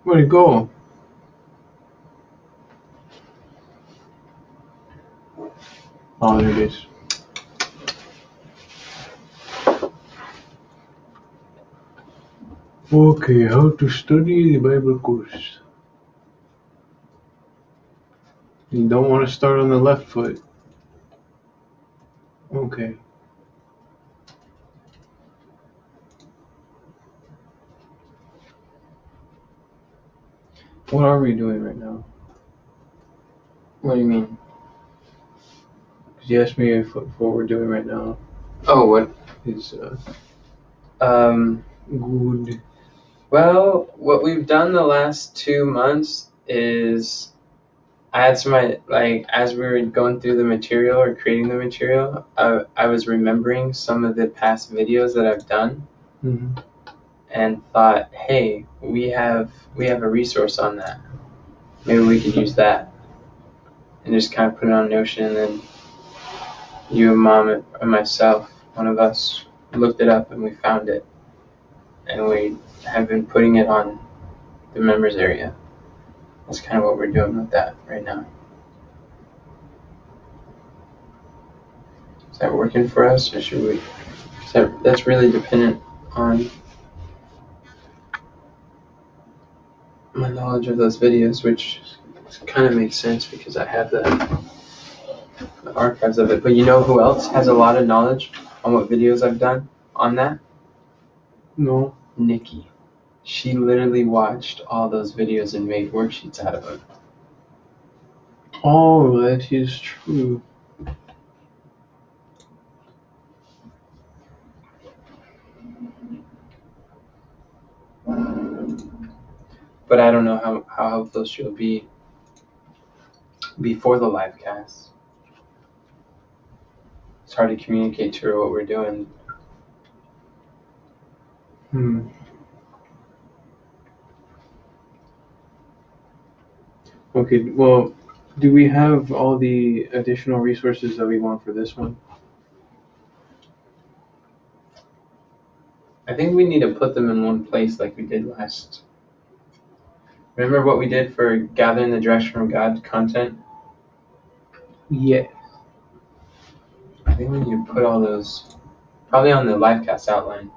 Where'd it go? Oh, there it is. Okay, how to study the Bible course. You don't want to start on the left foot. Okay. What are we doing right now? What do you mean? Because you asked me if what we're doing right now Oh, what? is Good. Well, what we've done the last 2 months is I had some as we were going through the material or creating the material, I was remembering some of the past videos that I've done Mhm. and thought, hey, we have a resource on that. Maybe we could use that, and just kind of put it on Notion, and then you and Mom and myself, one of us, looked it up and we found it, and we have been putting it on the members area. That's kind of what we're doing with that right now. Is that working for us, or should we? That's really dependent on my knowledge of those videos, which kind of makes sense because I have the archives of it. But you know who else has a lot of knowledge on what videos I've done on that? No. Nikki. She literally watched all those videos and made worksheets out of them. Oh, that is true. But I don't know how helpful she'll be before the live cast. It's hard to communicate to her what we're doing. Okay, well, do we have all the additional resources that we want for this one? I think we need to put them in one place like we did last. Remember what we did for gathering the direction from God content? Yeah. I think we need to put all those probably on the livecast outline.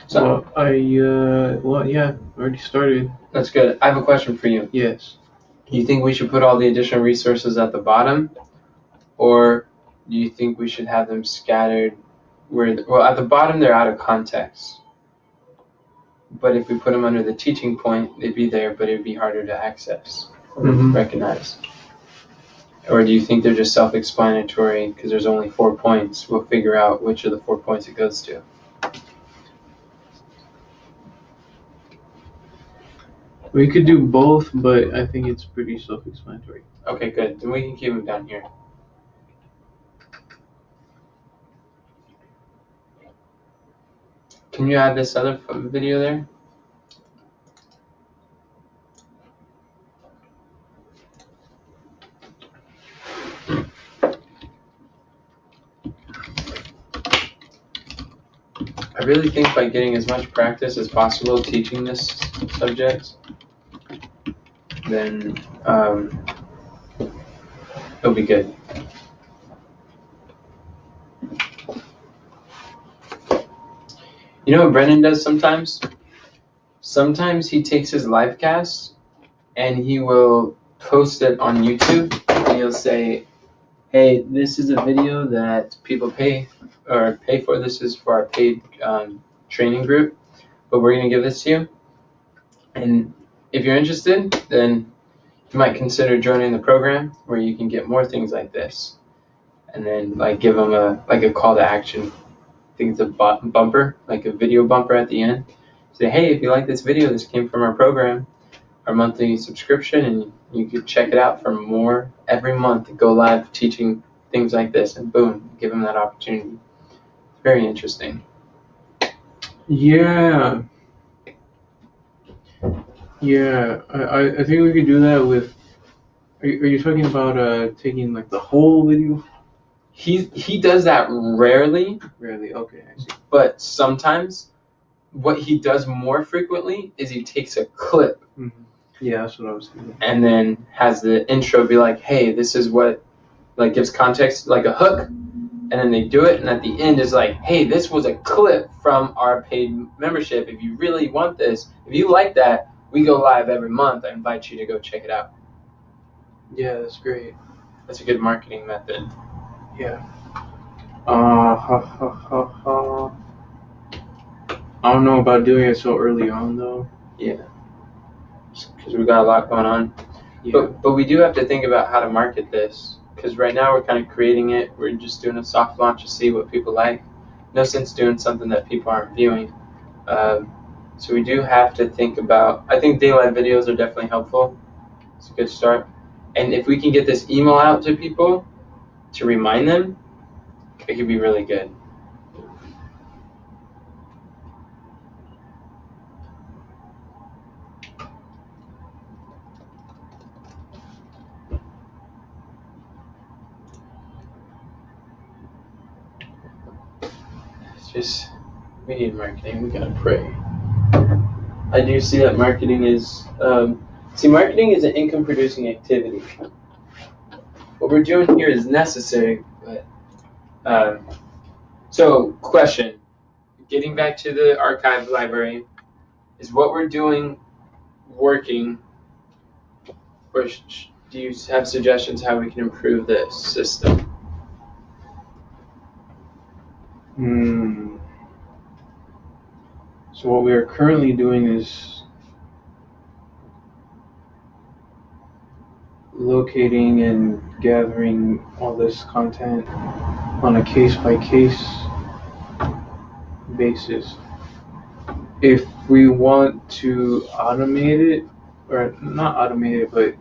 So yeah, already started. that's good. I have a question for you. Yes. You think we should put all the additional resources at the bottom, or do you think we should have them scattered well, at the bottom they're out of context. But if we put them under the teaching point, they'd be there, but it'd be harder to access or recognize. Or do you think they're just self-explanatory because there's only 4 points? We'll figure out which of the 4 points it goes to. We could do both, but I think it's pretty self-explanatory. Okay, good. Then we can keep them down here. Can you add this other video there? I really think by getting as much practice as possible teaching this subject, then it'll be good. You know what Brennan does sometimes? Sometimes he takes his live cast and he will post it on YouTube and he'll say, hey, this is a video that people pay for. This is for our paid training group, but we're going to give this to you. And if you're interested, then you might consider joining the program where you can get more things like this. And then give them a call to action. I think it's a bumper, like a video bumper at the end. Say, hey, if you like this video, this came from our program, our monthly subscription, and you could check it out for more every month. Go live teaching things like this, and boom, give them that opportunity. It's very interesting. Yeah. I think we could do that with. Are you talking about taking like the whole video? He does that rarely, Rarely. Okay, I see. but sometimes what he does more frequently is he takes a clip Yeah, that's what I was thinking. and then has the intro be like, hey, this is what, like, gives context, like a hook, and then they do it, and at the end is like, hey, this was a clip from our paid membership. If you really want this, if you like that, we go live every month. I invite you to go check it out. Yeah, that's great. That's a good marketing method. Yeah. I don't know about doing it so early on though. Yeah, because we got a lot going on. Yeah. But we do have to think about how to market this, because right now we're kind of creating it. We're just doing a soft launch to see what people like. No sense doing something that people aren't viewing. So we do have to think about, I think daylight videos are definitely helpful. It's a good start. And if we can get this email out to people to remind them, it could be really good. It's just, we need marketing. We gotta pray. I do see that marketing is, marketing is an income producing activity. What we're doing here is necessary, but, so question, getting back to the archive library, is what we're doing working, or do you have suggestions how we can improve this system? So what we are currently doing is locating and gathering all this content on a case-by-case basis. If we want to automate it, or not automate it, but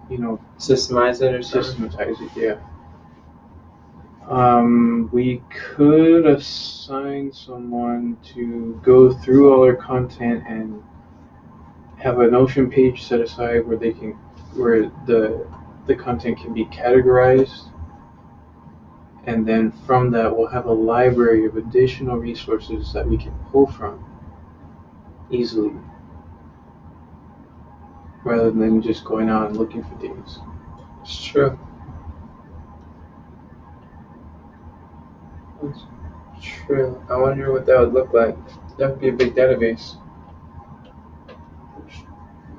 Systemize it or systematize it, yeah. We could assign someone to go through all our content and have a Notion page set aside where the content can be categorized, and then from that we'll have a library of additional resources that we can pull from easily, rather than just going out and looking for things. It's true. It's true. I wonder what that would look like. That would be a big database.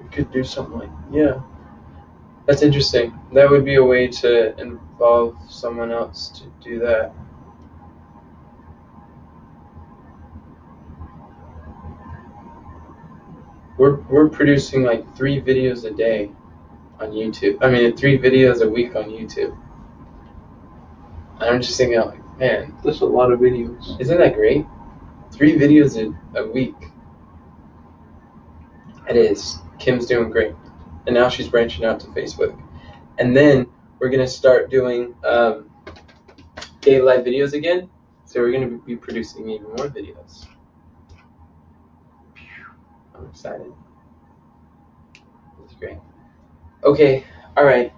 We could do something like, yeah. That's interesting. That would be a way to involve someone else to do that. We're producing like 3 videos a day on YouTube. I mean, 3 videos a week on YouTube. I'm just thinking, like, man, That's a lot of videos. isn't that great? 3 videos a week. It is. Kim's doing great. And now she's branching out to Facebook. And then we're going to start doing daily live videos again. So we're going to be producing even more videos. I'm excited. That's great. Okay, all right.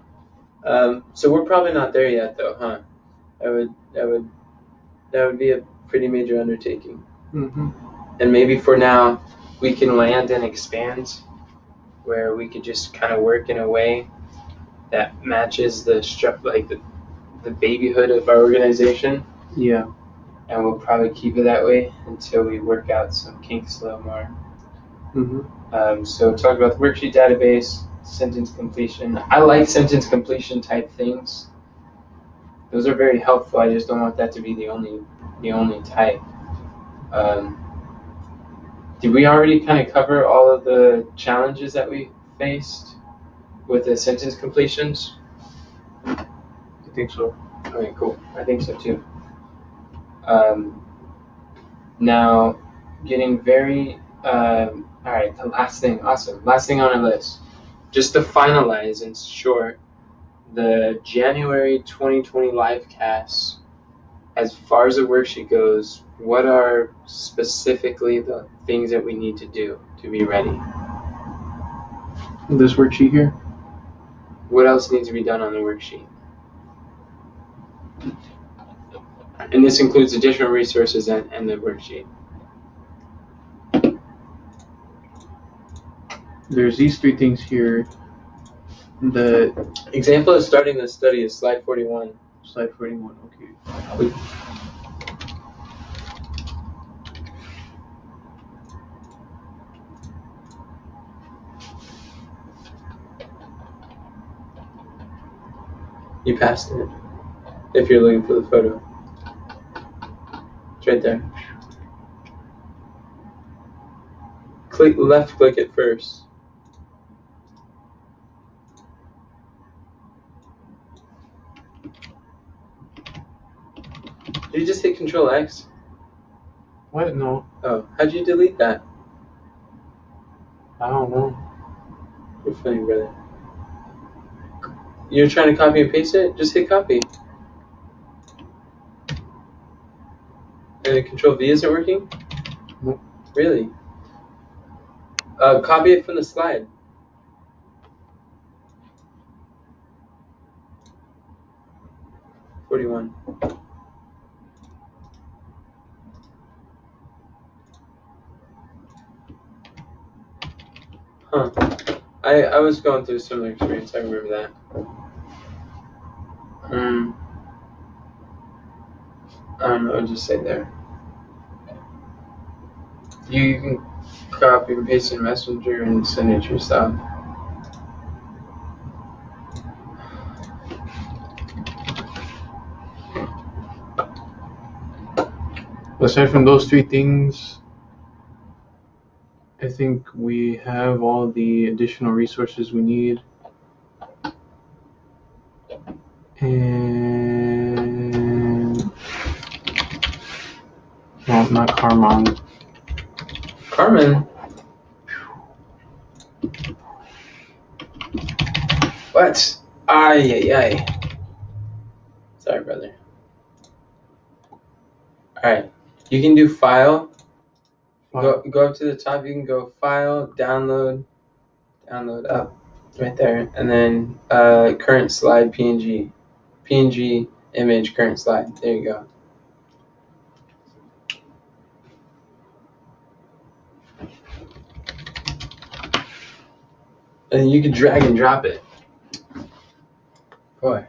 So we're probably not there yet, though, huh? That would be a pretty major undertaking. Mm-hmm. And maybe for now, we can land and expand, where we could just kind of work in a way that matches the babyhood of our organization. Yeah. And we'll probably keep it that way until we work out some kinks a little more. Mm-hmm. So talk about the worksheet database, sentence completion. I like sentence completion type things. Those are very helpful. I just don't want that to be the only type. Did we already kind of cover all of the challenges that we faced with the sentence completions? I think so. Okay, cool. I think so too. Now, getting very, all right, the last thing, awesome. Last thing on our list, just to finalize in short, the January 2020 live cast, as far as the worksheet goes, what are specifically the things that we need to do to be ready? This worksheet here? What else needs to be done on the worksheet? And this includes additional resources and the worksheet. There's these 3 things here. The example of starting the study is slide 41. Slide 41, okay. You passed it. If you're looking for the photo. It's right there. Left click it first. Did you just hit Control X? What? No. Oh, how'd you delete that? I don't know. You're funny, brother. You're trying to copy and paste it? Just hit copy. And Control V isn't working? Nope. Really? Copy it from the slide. '41. Huh. I was going through a similar experience. I remember that. I don't know. I'll just say there. You can copy and paste in Messenger and send it yourself. Aside from those 3 things, I think we have all the additional resources we need. And no, not Carmen. Carmen? What? Ay, ay, ay. Sorry, brother. Alright. You can do File. Go up to the top. You can go File, Download up. Right there. And then Current Slide PNG. PNG image current slide. There you go. And you can drag and drop it. Boy,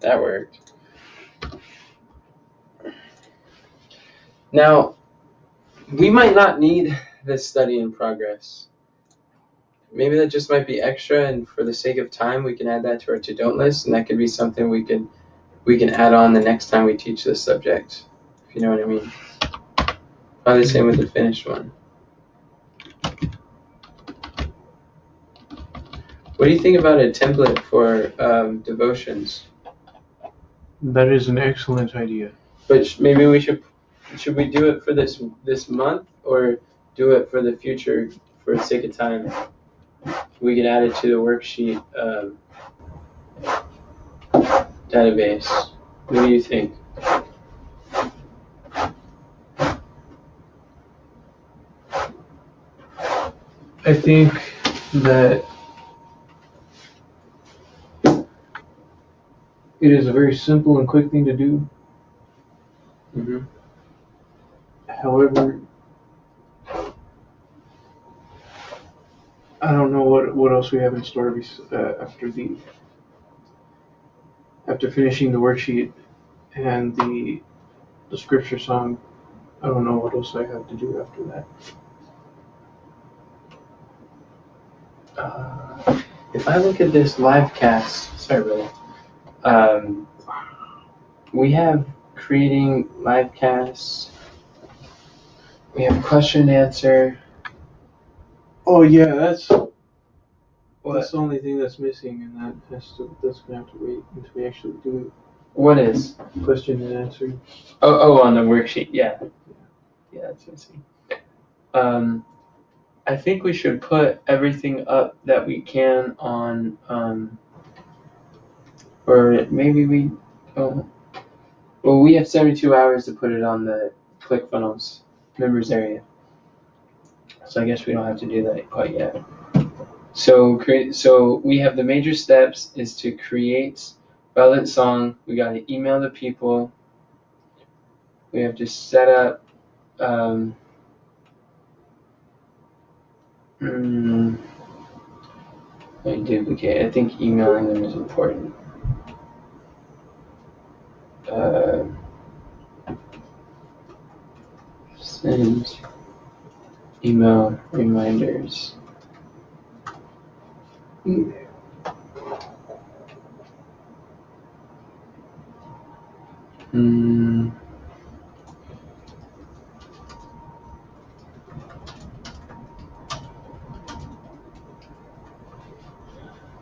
that worked. Now, we might not need this study in progress. Maybe that just might be extra, and for the sake of time, we can add that to our to-don't list, and that could be something we can add on the next time we teach this subject, if you know what I mean. Probably the same with the finished one. What do you think about a template for devotions? That is an excellent idea. But maybe we should we do it for this month, or do it for the future for the sake of time? We could add it to the worksheet database. What do you think? I think that it is a very simple and quick thing to do. Mm-hmm. However, I don't know what else we have in store after finishing the worksheet and the scripture song. I don't know what else I have to do after that. If I look at this live cast, sorry, brother. We have creating live casts. We have question and answer. Oh yeah, that's the only thing that's missing, and that's gonna have to wait until we actually do it. What is? Question and answer. Oh, on the worksheet, yeah. Yeah, that's missing. I think we should put everything up that we can on Or maybe we don't. Well, we have 72 hours to put it on the ClickFunnels members area. So I guess we don't have to do that quite yet. So we have the major steps is to create relevant song. We got to email the people. We have to set up. Let me duplicate. I think emailing them is important. Send email reminders.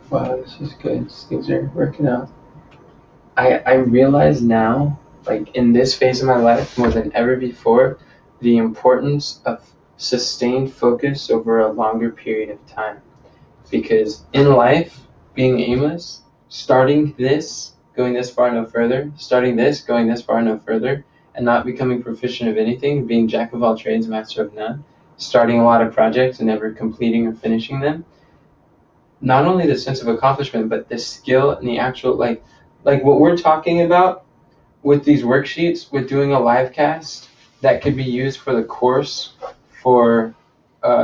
Wow, this is good. Things are working out. I realize now, like in this phase of my life more than ever before, the importance of sustained focus over a longer period of time. Because in life, being aimless, starting this, going this far, no further, starting this, going this far, no further, and not becoming proficient of anything, being jack of all trades, master of none, starting a lot of projects and never completing or finishing them, not only the sense of accomplishment, but the skill and the actual, like what we're talking about with these worksheets, with doing a live cast that could be used for the course, for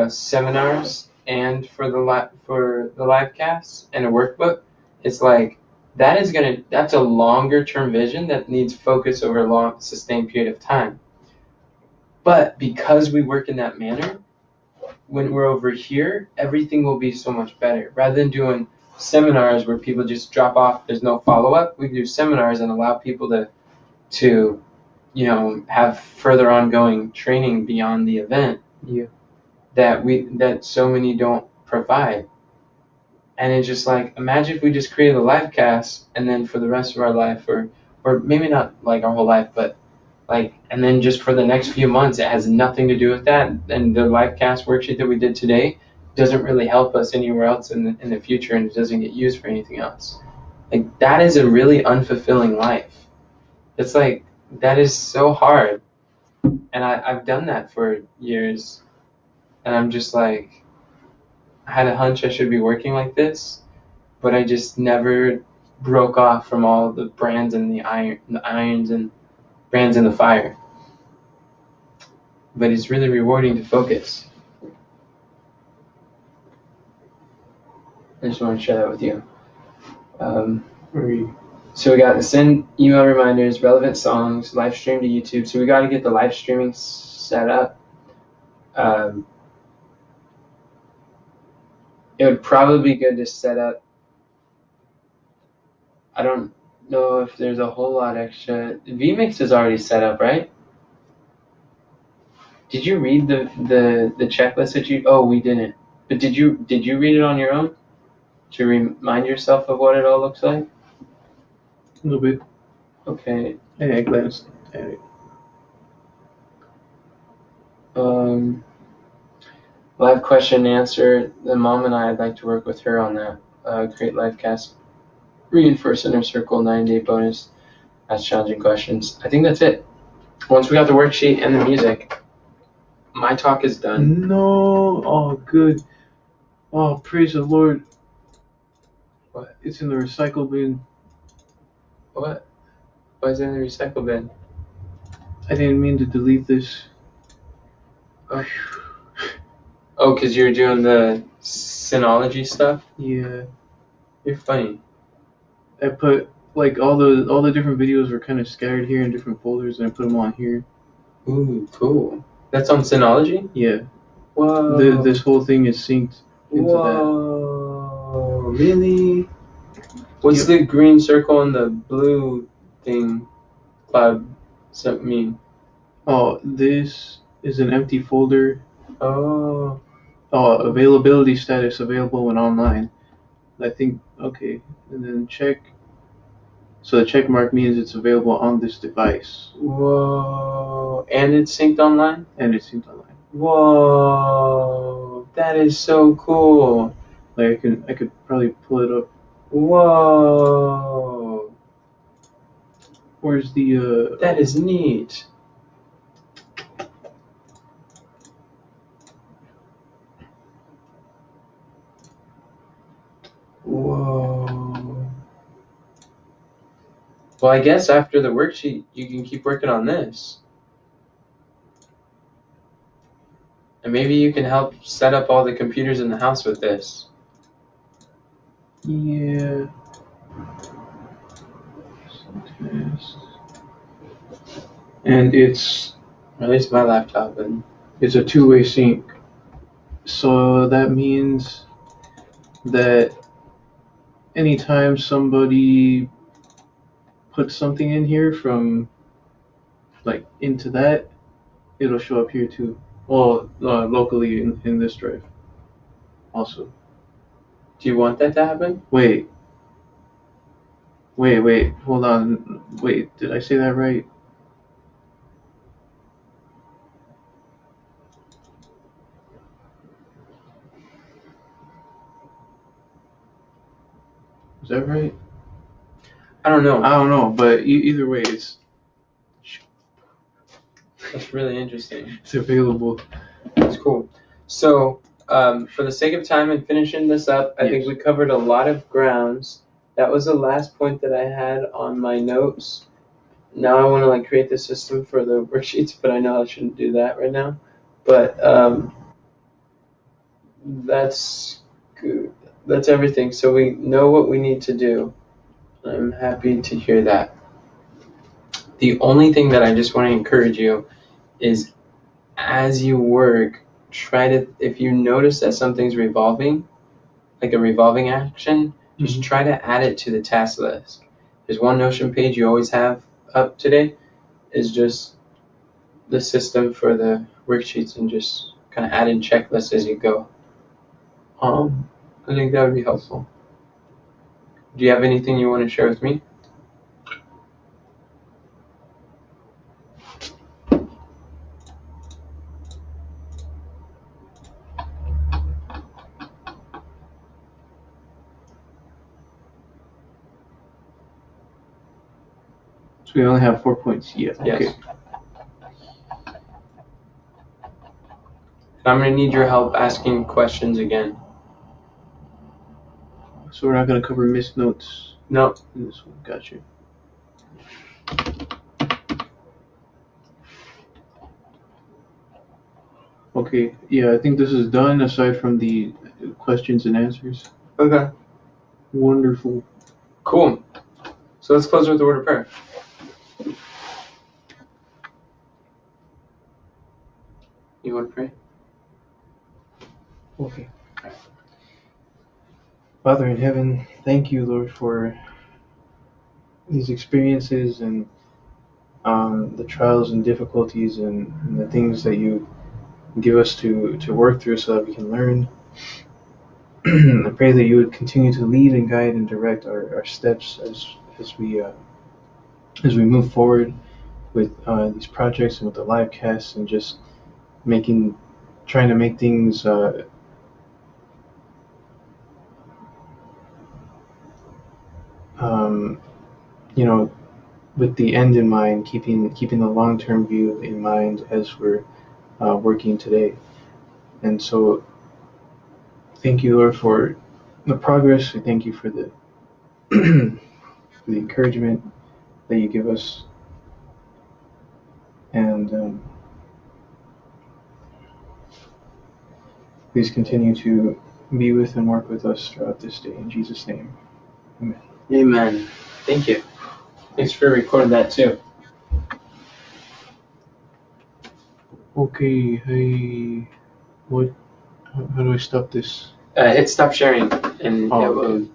seminars, and for the live cast and a workbook. It's like that's a longer term vision that needs focus over a long sustained period of time. But because we work in that manner, when we're over here, everything will be so much better. Rather than doing seminars where people just drop off, there's no follow-up, we can do seminars and allow people to have further ongoing training beyond the event. Yeah. That so many don't provide. And it's just like, imagine if we just created a live cast and then for the rest of our life, or maybe not like our whole life, but like, and then just for the next few months, it has nothing to do with that. And the live cast worksheet that we did today doesn't really help us anywhere else in the future, and it doesn't get used for anything else. Like, that is a really unfulfilling life. It's like, that is so hard. And I've done that for years. And I'm just like, I had a hunch I should be working like this, but I just never broke off from all the brands and the irons and brands in the fire. But it's really rewarding to focus. I just want to share that with you. So we got to send email reminders, relevant songs, live stream to YouTube. So we got to get the live streaming set up. It would probably be good to set up. I don't know if there's a whole lot extra. vMix is already set up, right? Did you read the checklist that you? Oh, we didn't. But did you read it on your own to remind yourself of what it all looks like? A little bit. Okay. Yeah, I glanced at it. Live question and answer. The mom and I'd like to work with her on that. Create live cast, reinforce inner circle, 9-day bonus, ask challenging questions. I think that's it. Once we got the worksheet and the music, my talk is done. No. Oh, good. Oh, praise the Lord. What? It's in the recycle bin. What? Why is it in the recycle bin? I didn't mean to delete this. Oh, because you're doing the Synology stuff? Yeah. You're funny. I put like all the different videos were kind of scattered here in different folders, and I put them on here. Ooh, cool. That's on Synology? Yeah. Whoa. This whole thing is synced into Whoa. Really? What's the green circle and the blue thing? Cloud mean? Oh, this is an empty folder. Oh. Oh, availability status available when online. I think, okay, and then check. So the check mark means it's available on this device. Whoa. And it's synced online? And it's synced online. Whoa. That is so cool. Like I could probably pull it up. Whoa. Where's the That is neat. Whoa. Well, I guess after the worksheet, you can keep working on this. And maybe you can help set up all the computers in the house with this. Yeah. And it's Or at least my laptop. And it's a two-way sync. So that means that anytime somebody puts something in here from like into that, it'll show up here too. Well, locally in this drive. Also. do you want that to happen? Wait, hold on. Wait, did I say that right? Is that right? I don't know. I don't know, but either way, That's really interesting. it's available. That's cool. So, for the sake of time and finishing this up, I think Yes. we covered a lot of grounds. That was the last point that I had on my notes. Now I want to create the system for the worksheets, but I know I shouldn't do that right now. But that's good. That's everything. So we know what we need to do. I'm happy to hear that. The only thing that I just want to encourage you is as you work, try to, if you notice that something's revolving, like a revolving action, just try to add it to the task list. There's one Notion page you always have up today, is just the system for the worksheets and just kind of add in checklists as you go. I think that would be helpful. Do you have anything you want to share with me? So we only have 4 points. Yeah. Yes. Okay. I'm going to need your help asking questions again. So we're not gonna cover missed notes No. in this one. Gotcha. Okay. Yeah, I think this is done. Aside from the questions and answers. Okay. Wonderful. Cool. So let's close with the word of prayer. You want to pray? Okay. Father in heaven, thank you, Lord, for these experiences and the trials and difficulties and the things that you give us to work through so that we can learn. I pray that you would continue to lead and guide and direct our steps as we move forward with these projects and with the live casts and just trying to make things with the end in mind, keeping the long-term view in mind as we're working today. And so, thank you, Lord, for the progress. We thank you for the for the encouragement that you give us, and please continue to be with and work with us throughout this day. In Jesus' name, amen. Amen. Thank you. Thanks for recording that too. Okay, hey, how do I stop this? Hit stop sharing and Oh, yeah, we'll okay.